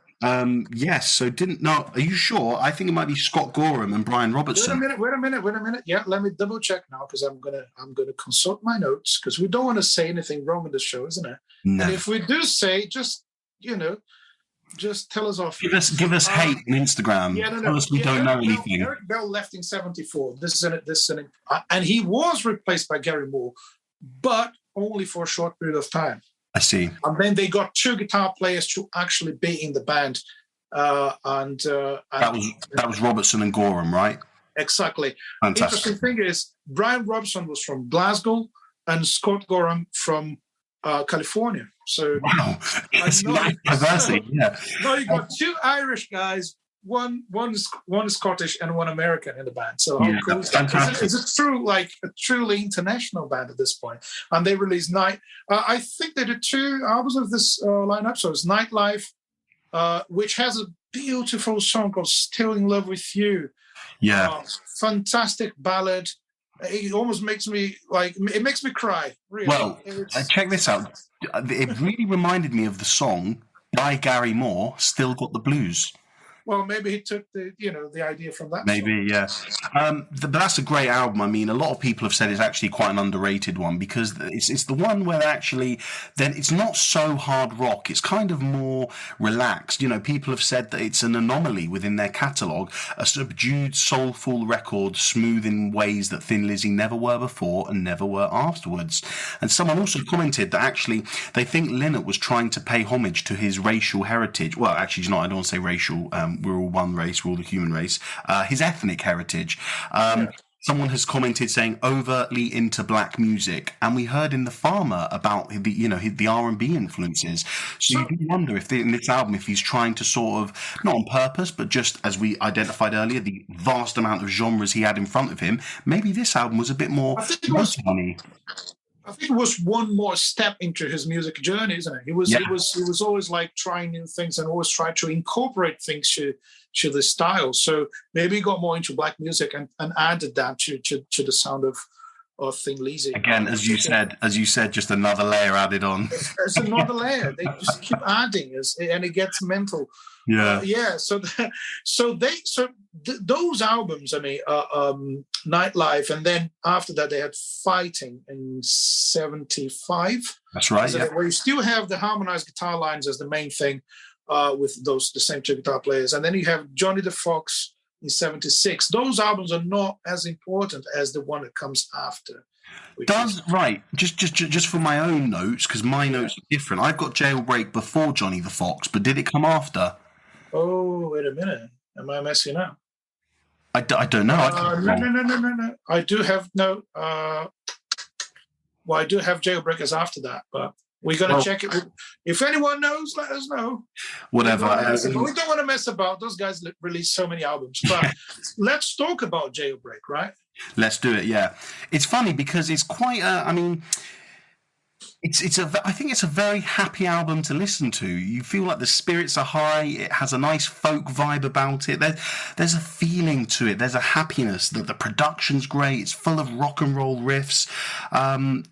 yes. So are you sure? I think it might be Scott Gorham and Brian Robertson. Wait a minute. Yeah, let me double check now, because I'm gonna consult my notes, because we don't want to say anything wrong in the show, isn't it? No. And if we do say, just tell us off. Give us hate on Instagram. Tell us we don't know anything. Eric Bell left in 74. And he was replaced by Gary Moore, but only for a short period of time. I see. And then they got two guitar players to actually be in the band. That was Robertson and Gorham, right? Exactly. Fantastic. Interesting thing is, Brian Robertson was from Glasgow and Scott Gorham from California. So wow, it's nice diversity. Yeah. No, you got two Irish guys, one is Scottish and one American in the band. So how cool is that? It's a truly international band at this point. And they released I think they did two albums of this lineup. So it's Nightlife, which has a beautiful song called "Still in Love with You." Yeah, fantastic ballad. It almost makes me cry. Really. Well, check this out. It really reminded me of the song by Gary Moore, "Still Got the Blues." Well, maybe he took the idea from that. Maybe, yeah. But that's a great album. I mean, a lot of people have said it's actually quite an underrated one, because it's the one where then it's not so hard rock. It's kind of more relaxed. People have said that it's an anomaly within their catalogue, a subdued, soulful record, smooth in ways that Thin Lizzy never were before and never were afterwards. And someone also commented that actually they think Lynott was trying to pay homage to his racial heritage. Well, actually, I don't want to say racial. We're all one race. We're all the human race. His ethnic heritage. Someone has commented saying overtly into black music, and we heard in The Farmer about the R&B influences. So you do wonder if in this album, if he's trying to sort of, not on purpose, but just as we identified earlier, the vast amount of genres he had in front of him, maybe this album was a bit more funny. I think it was one more step into his music journey, isn't it? He was always like trying new things and always tried to incorporate things to the style. So maybe he got more into black music and added that to the sound of Thin Lizzy. Again, as you said, just another layer added on. It's another layer. They just keep adding, and it gets mental. Yeah. Those albums, I mean, Nightlife, and then after that they had Fighting in '75. That's right. Where you still have the harmonized guitar lines as the main thing, with the same two guitar players, and then you have Johnny the Fox in '76. Those albums are not as important as the one that comes after. Just for my own notes, because my notes are different. I've got Jailbreak before Johnny the Fox, but did it come after? Oh, wait a minute. Am I messing up? I don't know. No. I do have I do have Jailbreak as after that, but we're going to check it. If anyone knows, let us know. Whatever. We don't want to mess about. Those guys release so many albums. But let's talk about Jailbreak, right? Let's do it, yeah. It's funny because it's quite I think it's a very happy album to listen to. You feel like the spirits are high. It has a nice folk vibe about it. There's a feeling to it. There's a happiness. The production's great. It's full of rock and roll riffs.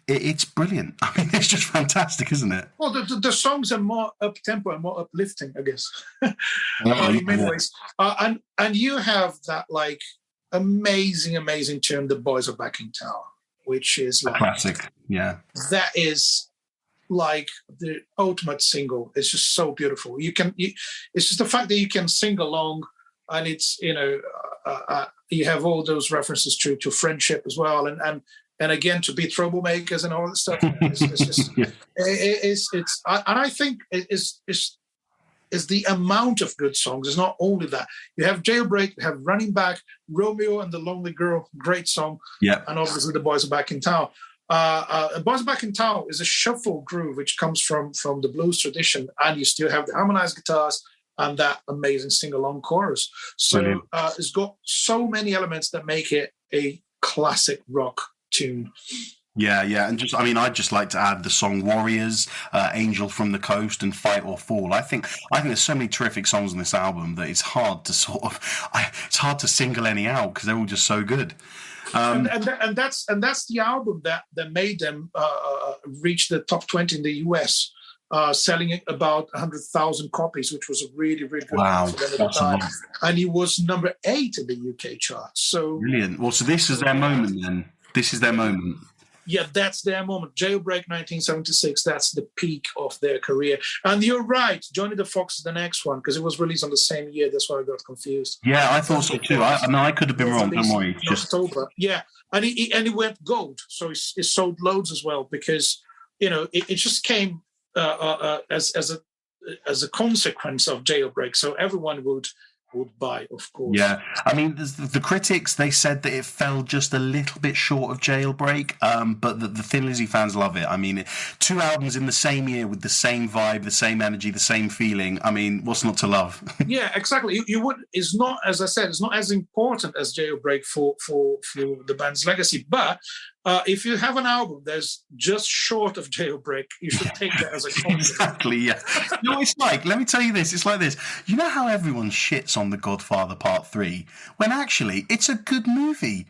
It's brilliant. I mean, it's just fantastic, isn't it? Well, the songs are more up-tempo and more uplifting, I guess, in many ways. And you have that, like, amazing tune, The Boys Are Back in Town, which is like... classic, yeah. That is like the ultimate single. It's just so beautiful. It's just the fact that you can sing along, and it's, you have all those references to friendship as well, and again to be troublemakers and all that stuff. I think it's the amount of good songs. It's not only that. You have Jailbreak, you have Running Back, Romeo and the Lonely Girl, great song, and obviously The Boys Are Back in Town. Boys Are Back in Town is a shuffle groove which comes from the blues tradition, and you still have the harmonized guitars and that amazing sing-along chorus. So it's got so many elements that make it a classic rock tune. Yeah, and I'd just like to add the song Warriors, Angel from the Coast, and Fight or Fall. I think there's so many terrific songs on this album that it's hard to single any out because they're all just so good. And that's the album that made them reach the top 20 in the US, selling about 100,000 copies, which was a really, really good. Wow, for them at the time. And he was number 8 in the UK chart. So brilliant. Well, so this is their moment then. This is their moment. Yeah, that's their moment. Jailbreak 1976, that's the peak of their career. And you're right, Johnny the Fox is the next one, because it was released on the same year. That's why I got confused. Yeah, I thought so too. I could have been wrong. Don't worry. October. Yeah, and he went gold. So he sold loads as well, because, it just came as a consequence of Jailbreak. So everyone would buy, of course. Yeah, I mean, the critics, they said that it fell just a little bit short of Jailbreak, but the Thin Lizzy fans love it. I mean, 2 albums in the same year with the same vibe, the same energy, the same feeling. I mean, what's not to love? Yeah, exactly. You would. It's not, as I said, it's not as important as Jailbreak for the band's legacy, but if you have an album that's just short of Jailbreak, you should take that as a compliment. Exactly, yeah. It's like, let me tell you this, it's like this. You know how everyone shits on The Godfather Part 3? When actually, it's a good movie.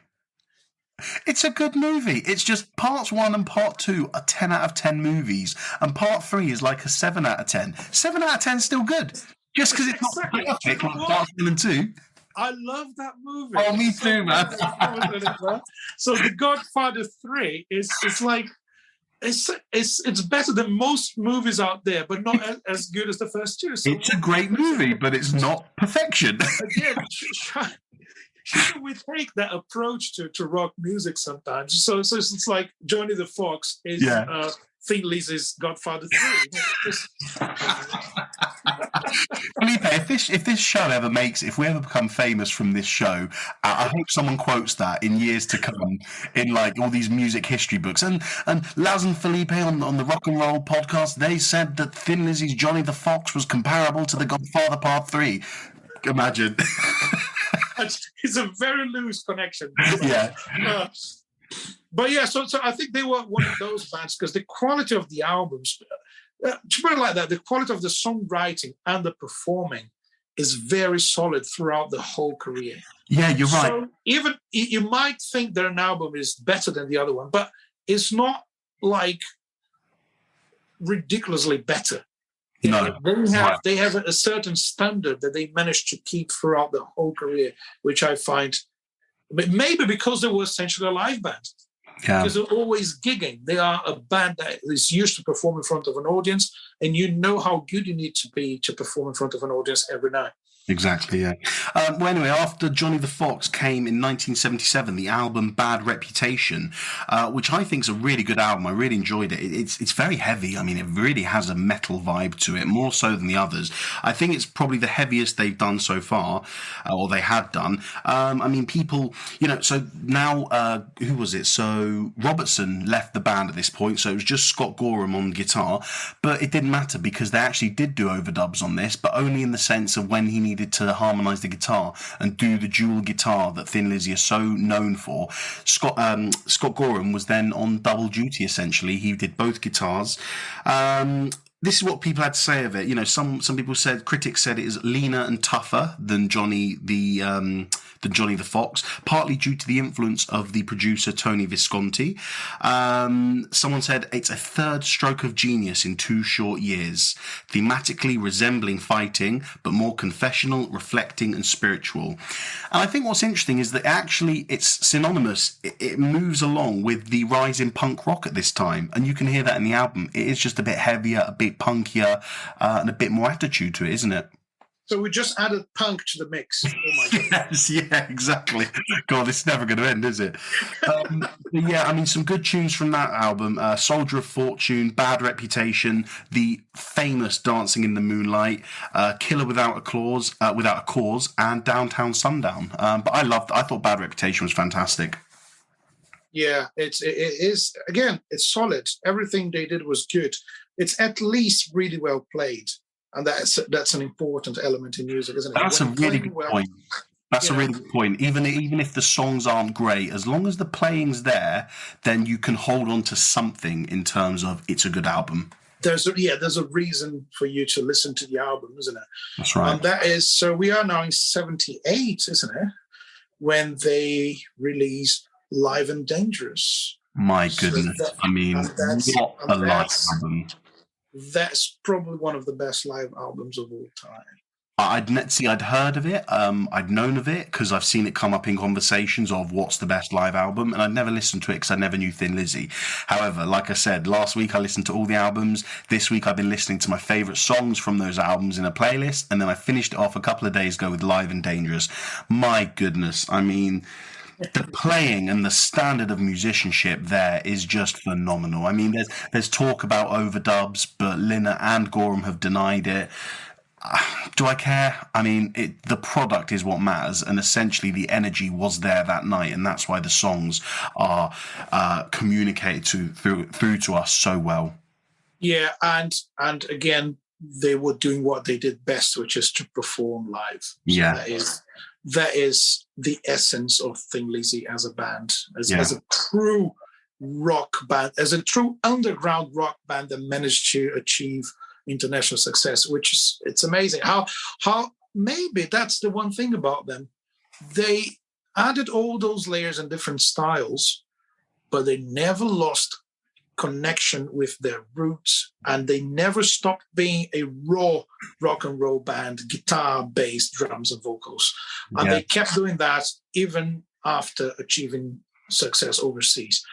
It's a good movie. It's just parts 1 and part 2 are 10 out of 10 movies, and part 3 is like a 7 out of 10. 7 out of 10 is still good. Just because it's not perfect like parts 1 and 2. I love that movie. Oh, me too, man. So The Godfather 3 is like it's better than most movies out there, but not as good as the first 2. So it's a great movie, but it's not perfection. Again, should we take that approach to rock music sometimes? So it's like Johnny the Fox is Thin Lizzy's Godfather 3. Felipe, if this show ever makes, if we ever become famous from this show, I hope someone quotes that in years to come in like all these music history books. And Laz and Felipe on the Rock and Roll podcast, they said that Thin Lizzy's Johnny the Fox was comparable to The Godfather Part 3. Imagine. It's a very loose connection. Yeah. But yeah, so I think they were one of those bands because the quality of the albums, to put it like that, the quality of the songwriting and the performing is very solid throughout the whole career. Yeah, you're right. So even you might think that an album is better than the other one, but it's not like ridiculously better. No, they have a certain standard that they managed to keep throughout the whole career, which I find maybe because they were essentially a live band. Yeah. Because they're always gigging. They are a band that is used to perform in front of an audience, and you know how good you need to be to perform in front of an audience every night. Exactly, yeah. Well, anyway, after Johnny the Fox came in 1977, the album Bad Reputation, which I think is a really good album. I really enjoyed it. It's very heavy. I mean, it really has a metal vibe to it, more so than the others. I think it's probably the heaviest they've done so far, or they had done. I mean, people, so now, who was it? So Robertson left the band at this point, so it was just Scott Gorham on guitar, but it didn't matter because they actually did do overdubs on this, but only in the sense of when he needed to harmonise the guitar and do the dual guitar that Thin Lizzy is so known for. Scott Gorham was then on double duty, essentially. He did both guitars. This is what people had to say of it. Some people said, critics said it is leaner and tougher than Johnny the Fox, partly due to the influence of the producer Tony Visconti. Someone said it's a third stroke of genius in 2 short years, thematically resembling fighting, but more confessional, reflecting, and spiritual. And I think what's interesting is that actually it's synonymous. It moves along with the rise in punk rock at this time, and you can hear that in the album. It is just a bit heavier, a bit punkier, and a bit more attitude to it, isn't it? So we just added punk to the mix. Oh my God. Yes, yeah, exactly. God, it's never going to end, is it? Yeah, I mean, some good tunes from that album: "Soldier of Fortune," "Bad Reputation," the famous "Dancing in the Moonlight," "Killer Without a Cause," and "Downtown Sundown." But I thought "Bad Reputation" was fantastic. Yeah, it is. Again, it's solid. Everything they did was good. It's at least really well played. And that's an important element in music, isn't it? That's a really good point. That's a really good point. Even if the songs aren't great, as long as the playing's there, then you can hold on to something in terms of it's a good album. There's a reason for you to listen to the album, isn't it? That's right. And that is, so we are now in 78, isn't it? When they release Live and Dangerous. My goodness. What a live album. That's probably one of the best live albums of all time. I'd heard of it. I'd known of it because I've seen it come up in conversations of what's the best live album, and I'd never listened to it because I never knew Thin Lizzy. However, like I said, last week I listened to all the albums. This week I've been listening to my favourite songs from those albums in a playlist, and then I finished it off a couple of days ago with Live and Dangerous. My goodness, I mean, the playing and the standard of musicianship there is just phenomenal. I mean, there's talk about overdubs, but Lynott and Gorham have denied it. Do I care? I mean, the product is what matters, and essentially the energy was there that night, and that's why the songs are communicated through to us so well. Yeah, and again, they were doing what they did best, which is to perform live. So yeah, that is the essence of Thin Lizzy as a band, as a true rock band, as a true underground rock band that managed to achieve international success, which is, it's amazing. How maybe that's the one thing about them. They added all those layers and different styles, but they never lost connection with their roots, and they never stopped being a raw rock and roll band, guitar, bass, drums, and vocals. And they kept doing that even after achieving success overseas,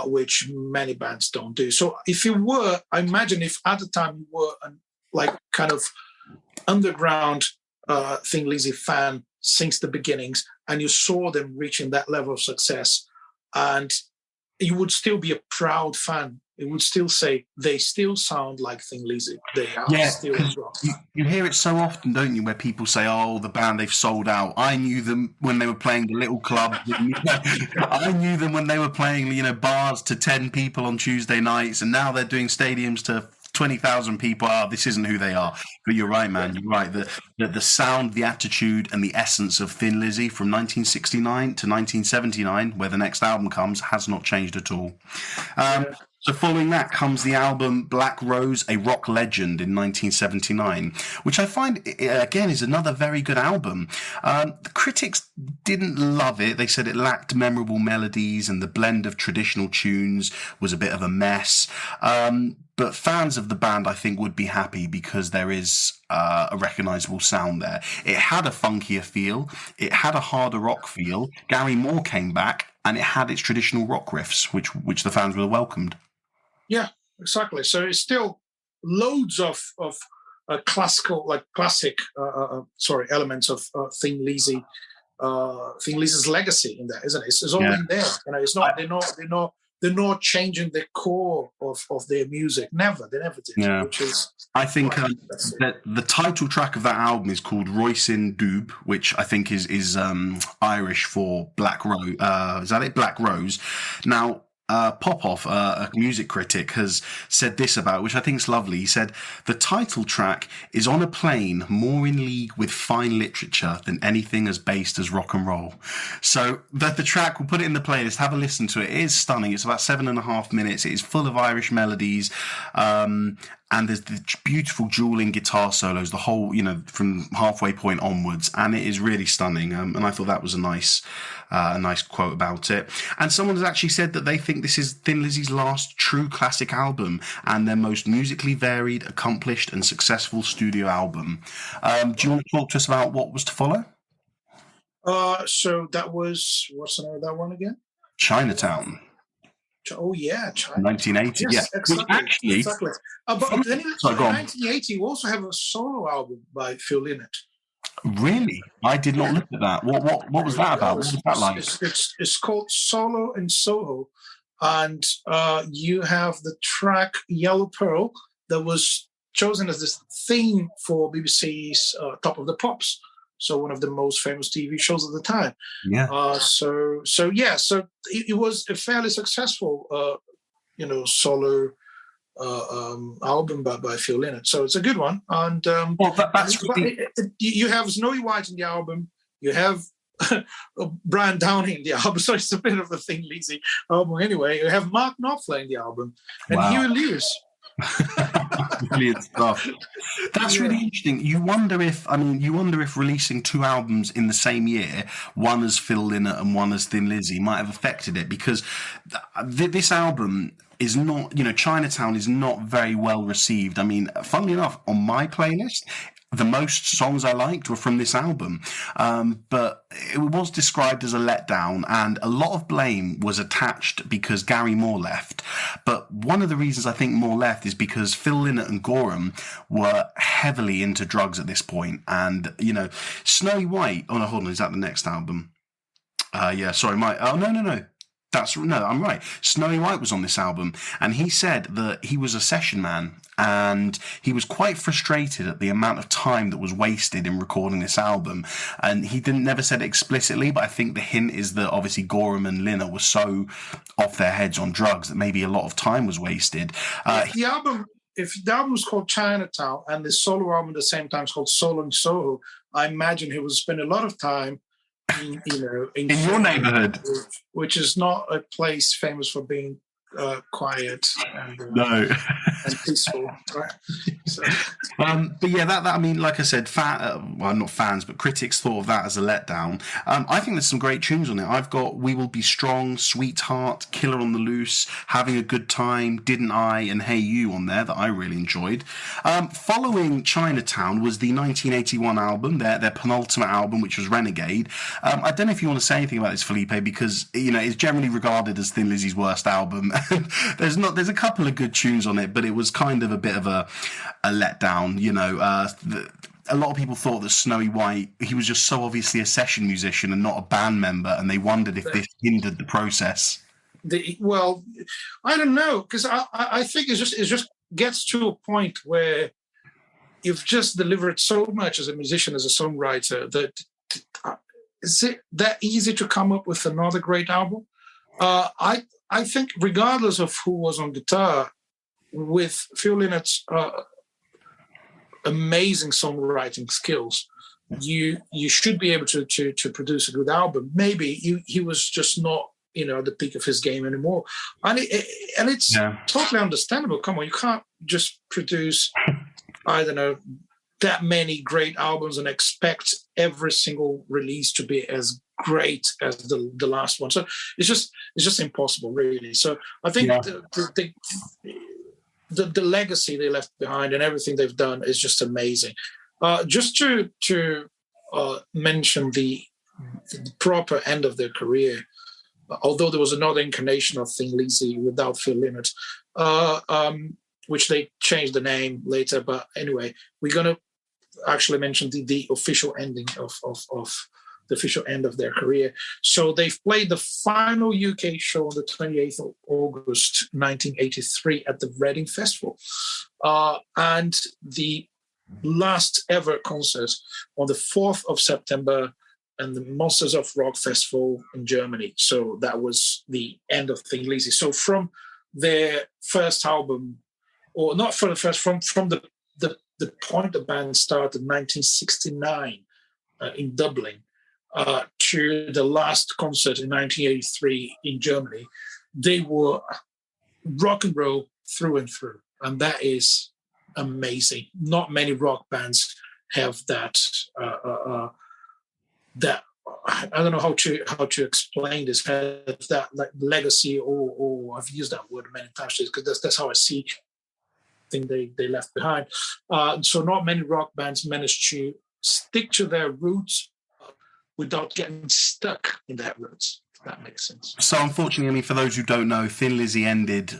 which many bands don't do. So I imagine if at the time you were like kind of underground Thin Lizzy fan since the beginnings, and you saw them reaching that level of success, and you would still be a proud fan. It would still say they still sound like Thin Lizzy. They are still rock. You hear it so often, don't you, where people say, "Oh, the band, they've sold out. I knew them when they were playing the little club. I knew them when they were playing, bars to 10 people on Tuesday nights, and now they're doing stadiums to 20,000 people. Oh, this isn't who they are." But you're right, man. You're right. The sound, the attitude, and the essence of Thin Lizzy from 1969 to 1979, where the next album comes, has not changed at all. So following that comes the album Black Rose, A Rock Legend in 1979, which I find, again, is another very good album. The critics didn't love it. They said it lacked memorable melodies and the blend of traditional tunes was a bit of a mess. But fans of the band, I think, would be happy because there is a recognisable sound there. It had a funkier feel. It had a harder rock feel. Gary Moore came back and it had its traditional rock riffs, which the fans would have welcomed. Yeah, exactly. So it's still loads of classic elements of Thin Lizzy, Thin Lizzy's legacy in there, isn't it? It's all in there. It's not. They're not changing the core of their music. They never did. Yeah. Which is, I think that the title track of that album is called Wrixon Doob, which I think is Irish for Black Rose. Is that it? Black Rose. Now, Popoff, a music critic, has said this about, which I think is lovely. He said, "The title track is on a plane more in league with fine literature than anything as based as rock and roll." So the track, we'll put it in the playlist, have a listen to it. It is stunning. It's about 7.5 minutes. It is full of Irish melodies. And there's the beautiful dueling guitar solos, the whole, from halfway point onwards, and it is really stunning. And I thought that was a nice quote about it. And someone has actually said that they think this is Thin Lizzy's last true classic album and their most musically varied, accomplished, and successful studio album. Do you want to talk to us about what was to follow? So that was, what's the name of that one again? Chinatown. Oh yeah, China. 1980. Yes, yeah, exactly. But then in 1980, we also have a solo album by Phil Lynott. Really, I did not look at that. What was that about? What was that like? It's called Solo in Soho, and you have the track Yellow Pearl that was chosen as this theme for BBC's Top of the Pops. So one of the most famous TV shows at the time. Yeah. So it was a fairly successful, solo album by Phil Lynott. So it's a good one. And that's really... you have Snowy White in the album. You have Brian Downey in the album. So it's a bit of a Thin Lizzy album anyway. You have Mark Knopfler in the album and Huey Lewis. Brilliant stuff. That's really interesting. You wonder if releasing two albums in the same year, one as Phil Lynott and one as Thin Lizzy, might have affected it, because this album is not, Chinatown is not very well received. I mean, funnily enough, on my playlist, the most songs I liked were from this album, but it was described as a letdown, and a lot of blame was attached because Gary Moore left. But one of the reasons I think Moore left is because Phil Lynott and Gorham were heavily into drugs at this point, and Snowy White. Oh no, hold on, is that the next album? No. I'm right. Snowy White was on this album, and he said that he was a session man, and he was quite frustrated at the amount of time that was wasted in recording this album. And he never said it explicitly, but I think the hint is that obviously Gorham and Lynott were so off their heads on drugs that maybe a lot of time was wasted. If the album was called Chinatown and the solo album at the same time is called Solo in Soho, I imagine he would spend a lot of time in your neighborhood, which is not a place famous for being quiet and peaceful, right? So. But yeah, that I mean, like I said, not fans, but critics thought of that as a letdown. I think there's some great tunes on it. I've got We Will Be Strong, Sweetheart, Killer on the Loose, Having a Good Time, Didn't I, and Hey You on there that I really enjoyed. Following Chinatown was the 1981 album, their penultimate album, which was Renegade. I don't know if you want to say anything about this, Felipe, because it's generally regarded as Thin Lizzy's worst album. There's a couple of good tunes on it, but it was kind of a bit of a letdown. A lot of people thought that Snowy White, he was just so obviously a session musician and not a band member, and they wondered if this hindered the process. well, I don't know, because I think it just gets to a point where you've just delivered so much as a musician, as a songwriter, that is it that easy to come up with another great album? I think regardless of who was on guitar, with Phil Lynott's amazing songwriting skills, you should be able to produce a good album. Maybe he was just not at the peak of his game anymore, and it's totally understandable. Come on, you can't just produce I don't know that many great albums and expect every single release to be as great as the last one. So it's just impossible, really. So I think the legacy they left behind and everything they've done is just amazing. Just to mention the proper end of their career, although there was another incarnation of Thin Lizzy without Phil Lynott, which they changed the name later. But anyway, we're going to actually mention the official ending of the official end of their career. So they've played the final UK show on the 28th of August 1983 at the Reading Festival, and the last ever concert on the 4th of September and the Monsters of Rock Festival in Germany. So that was the end of Thin Lizzy. So from their first album, or not for the first, from the point the band started in 1969 in Dublin to the last concert in 1983 in Germany, they were rock and roll through and through. And that is amazing. Not many rock bands have that that I don't know how to explain this, have that like legacy, or I've used that word many times because that's how I see thing they left behind. So not many rock bands managed to stick to their roots without getting stuck in their roots. If that makes sense. So unfortunately, I mean, for those who don't know, Thin Lizzy ended,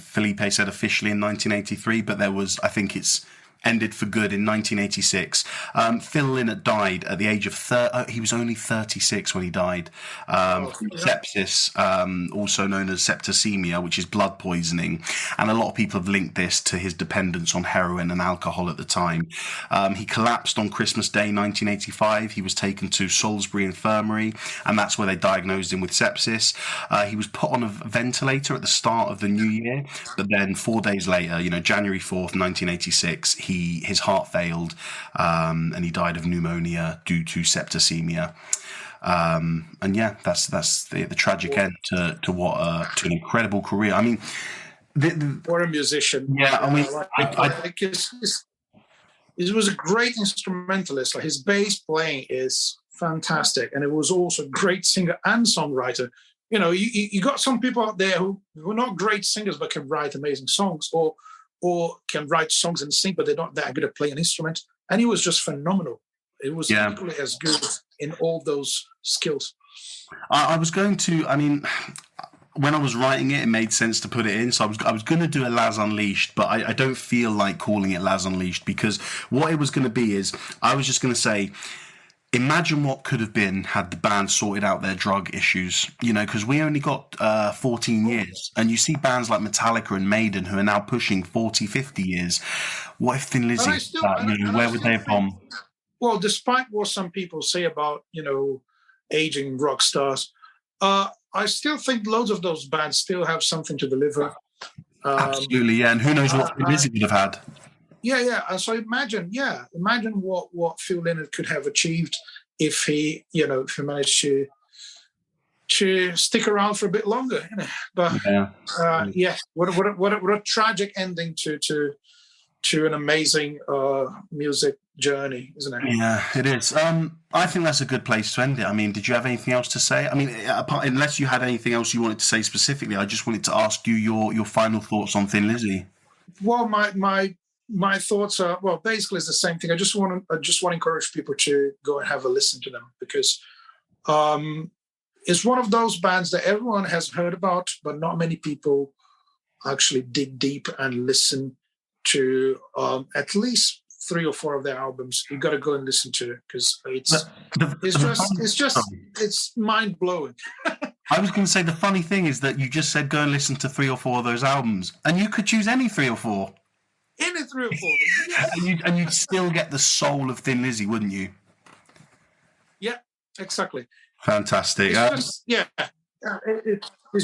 Felipe said officially in 1983, but I think it's ended for good in 1986. Phil Lynott died at the age of he was only 36 when he died. Sepsis, also known as septicemia, which is blood poisoning, and a lot of people have linked this to his dependence on heroin and alcohol at the time. He collapsed on Christmas Day 1985. He was taken to Salisbury Infirmary, and that's where they diagnosed him with sepsis. He was put on a ventilator at the start of the new year, but then 4 days later, January 4th, 1986, his heart failed, and he died of pneumonia due to septicemia. And yeah, that's the tragic end to an incredible career. I mean, what a musician! Yeah, I mean, he was a great instrumentalist. Like his bass playing is fantastic, and it was also a great singer and songwriter. You got some people out there who are not great singers but can write amazing songs, or can write songs and sing, but they're not that good at playing an instrument. And he was just phenomenal. It was equally as good in all those skills. I was going to, when I was writing it, it made sense to put it in. So I was going to do a Laz Unleashed, but I don't feel like calling it Laz Unleashed, because what it was going to be is, I was just going to say, imagine what could have been had the band sorted out their drug issues, because we only got 14 years. And you see bands like Metallica and Maiden who are now pushing 40, 50 years. What if Thin Lizzy, where would they have gone? Well, despite what some people say about, aging rock stars, I still think loads of those bands still have something to deliver. Absolutely, yeah. And who knows what Thin Lizzy would have had. Yeah. And so imagine what Phil Lynott could have achieved if he managed to stick around for a bit longer. But what a tragic ending to an amazing music journey, isn't it? Yeah, it is. I think that's a good place to end it. I mean, did you have anything else to say? I mean, unless you had anything else you wanted to say specifically, I just wanted to ask you your final thoughts on Thin Lizzy. Well, my thoughts are, basically it's the same thing. I just want to encourage people to go and have a listen to them, because it's one of those bands that everyone has heard about, but not many people actually dig deep and listen to at least 3 or 4 of their albums. You got to go and listen to it, because it's mind blowing. I was going to say the funny thing is that you just said go and listen to 3 or 4 of those albums, and you could choose any 3 or 4. Any 3 or 4. and you'd still get the soul of Thin Lizzy, wouldn't you? Yeah, exactly. Fantastic. It's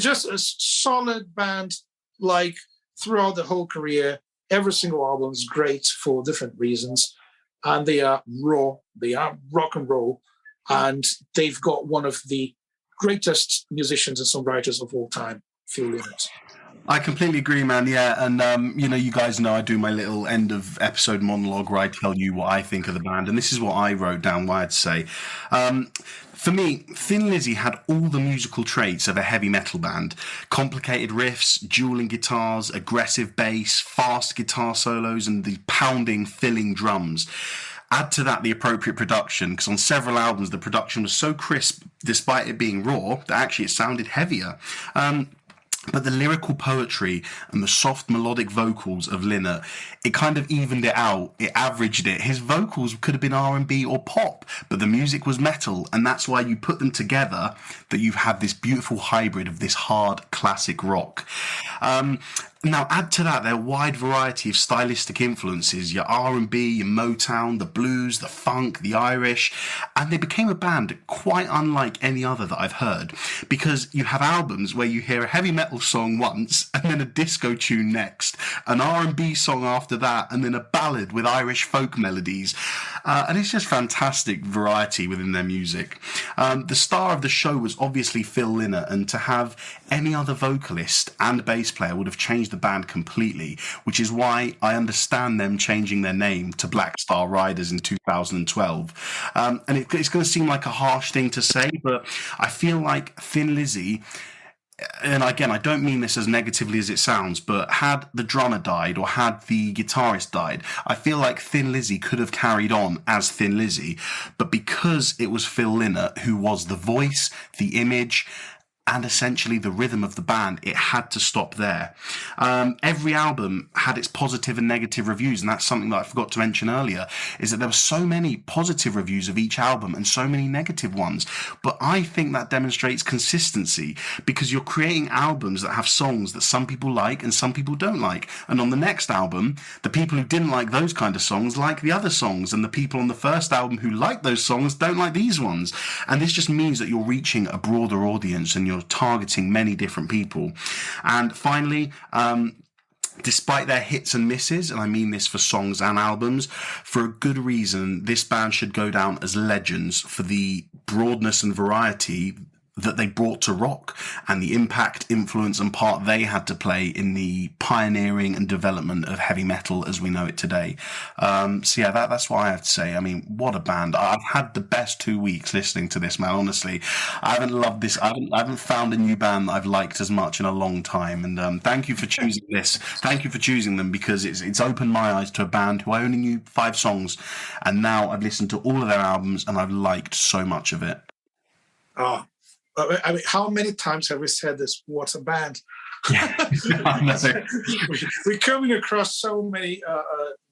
just a solid band, like throughout the whole career. Every single album is great for different reasons. And they are raw, they are rock and roll. And they've got one of the greatest musicians and songwriters of all time, Phil Lynott. I completely agree, man. Yeah, and you guys know I do my little end of episode monologue where I tell you what I think of the band, and this is what I wrote down. What I'd say, for me, Thin Lizzy had all the musical traits of a heavy metal band: complicated riffs, dueling guitars, aggressive bass, fast guitar solos, and the pounding, filling drums. Add to that the appropriate production, because on several albums the production was so crisp, despite it being raw, that actually it sounded heavier. But the lyrical poetry and the soft melodic vocals of Lynott, it kind of evened it out. It averaged it. His vocals could have been R&B or pop, but the music was metal, and that's why you put them together, that you have this beautiful hybrid of this hard classic rock. Now, add to that their wide variety of stylistic influences, your R&B, your Motown, the blues, the funk, the Irish, and they became a band quite unlike any other that I've heard, because you have albums where you hear a heavy metal song once, and then a disco tune next, an R&B song after that, and then a ballad with Irish folk melodies, and it's just fantastic variety within their music. The star of the show was obviously Phil Lynott, and to have any other vocalist and bass player would have changed the band completely, which is why I understand them changing their name to Black Star Riders in 2012. And it's going to seem like a harsh thing to say, but I feel like Thin Lizzy, and again, I don't mean this as negatively as it sounds, but had the drummer died or had the guitarist died, I feel like Thin Lizzy could have carried on as Thin Lizzy, but because it was Phil Lynott who was the voice, the image, and essentially the rhythm of the band, it had to stop there. Every album had its positive and negative reviews, and that's something that I forgot to mention earlier, is that there were so many positive reviews of each album and so many negative ones. But I think that demonstrates consistency, because you're creating albums that have songs that some people like and some people don't like. And on the next album, the people who didn't like those kind of songs like the other songs, and the people on the first album who like those songs don't like these ones. And this just means that you're reaching a broader audience and you're targeting many different people. And finally, despite their hits and misses, and I mean this for songs and albums, for a good reason, this band should go down as legends for the broadness and variety that they brought to rock and the impact, influence and part they had to play in the pioneering and development of heavy metal as we know it today. So yeah, that's what I have to say. I mean, what a band. I've had the best 2 weeks listening to this, man. Honestly, I haven't loved this. I haven't found a new band that I've liked as much in a long time. And thank you for choosing this. Thank you for choosing them, because it's opened my eyes to a band who I only knew 5 songs, and now I've listened to all of their albums and I've liked so much of it. Oh, I mean, how many times have we said this? What a band! Yeah, we're coming across so many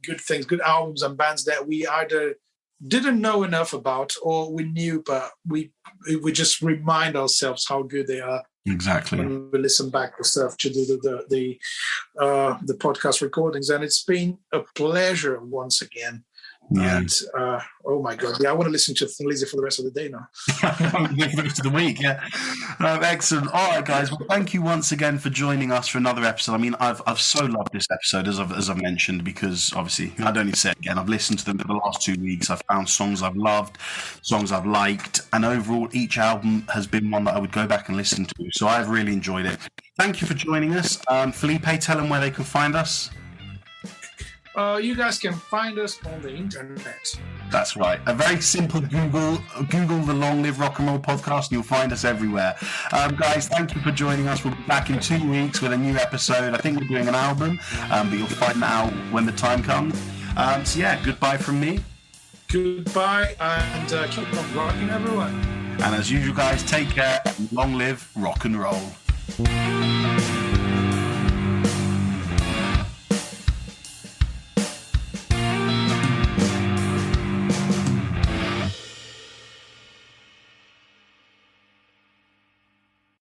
good things, good albums and bands that we either didn't know enough about or we knew, but we just remind ourselves how good they are. Exactly. When we listen back to stuff, to do the podcast recordings, and it's been a pleasure once again. Yeah. And oh my God, yeah, I want to listen to Thin Lizzy for the rest of the day now. For the rest of the week, yeah. Excellent. All right, guys. Well, thank you once again for joining us for another episode. I mean, I've so loved this episode, as I've mentioned, because obviously I don't need to say it again. I've listened to them for the last 2 weeks. I've found songs I've loved, songs I've liked, and overall, each album has been one that I would go back and listen to. So I've really enjoyed it. Thank you for joining us, Felipe. Tell them where they can find us. You guys can find us on the internet. That's right. A very simple Google the Long Live Rock and Roll podcast and you'll find us everywhere. Guys, thank you for joining us. We'll be back in 2 weeks with a new episode. I think we're doing an album, but you'll find that out when the time comes. So yeah, goodbye from me. Goodbye, and keep on rocking, everyone. And as usual, guys, take care and long live rock and roll.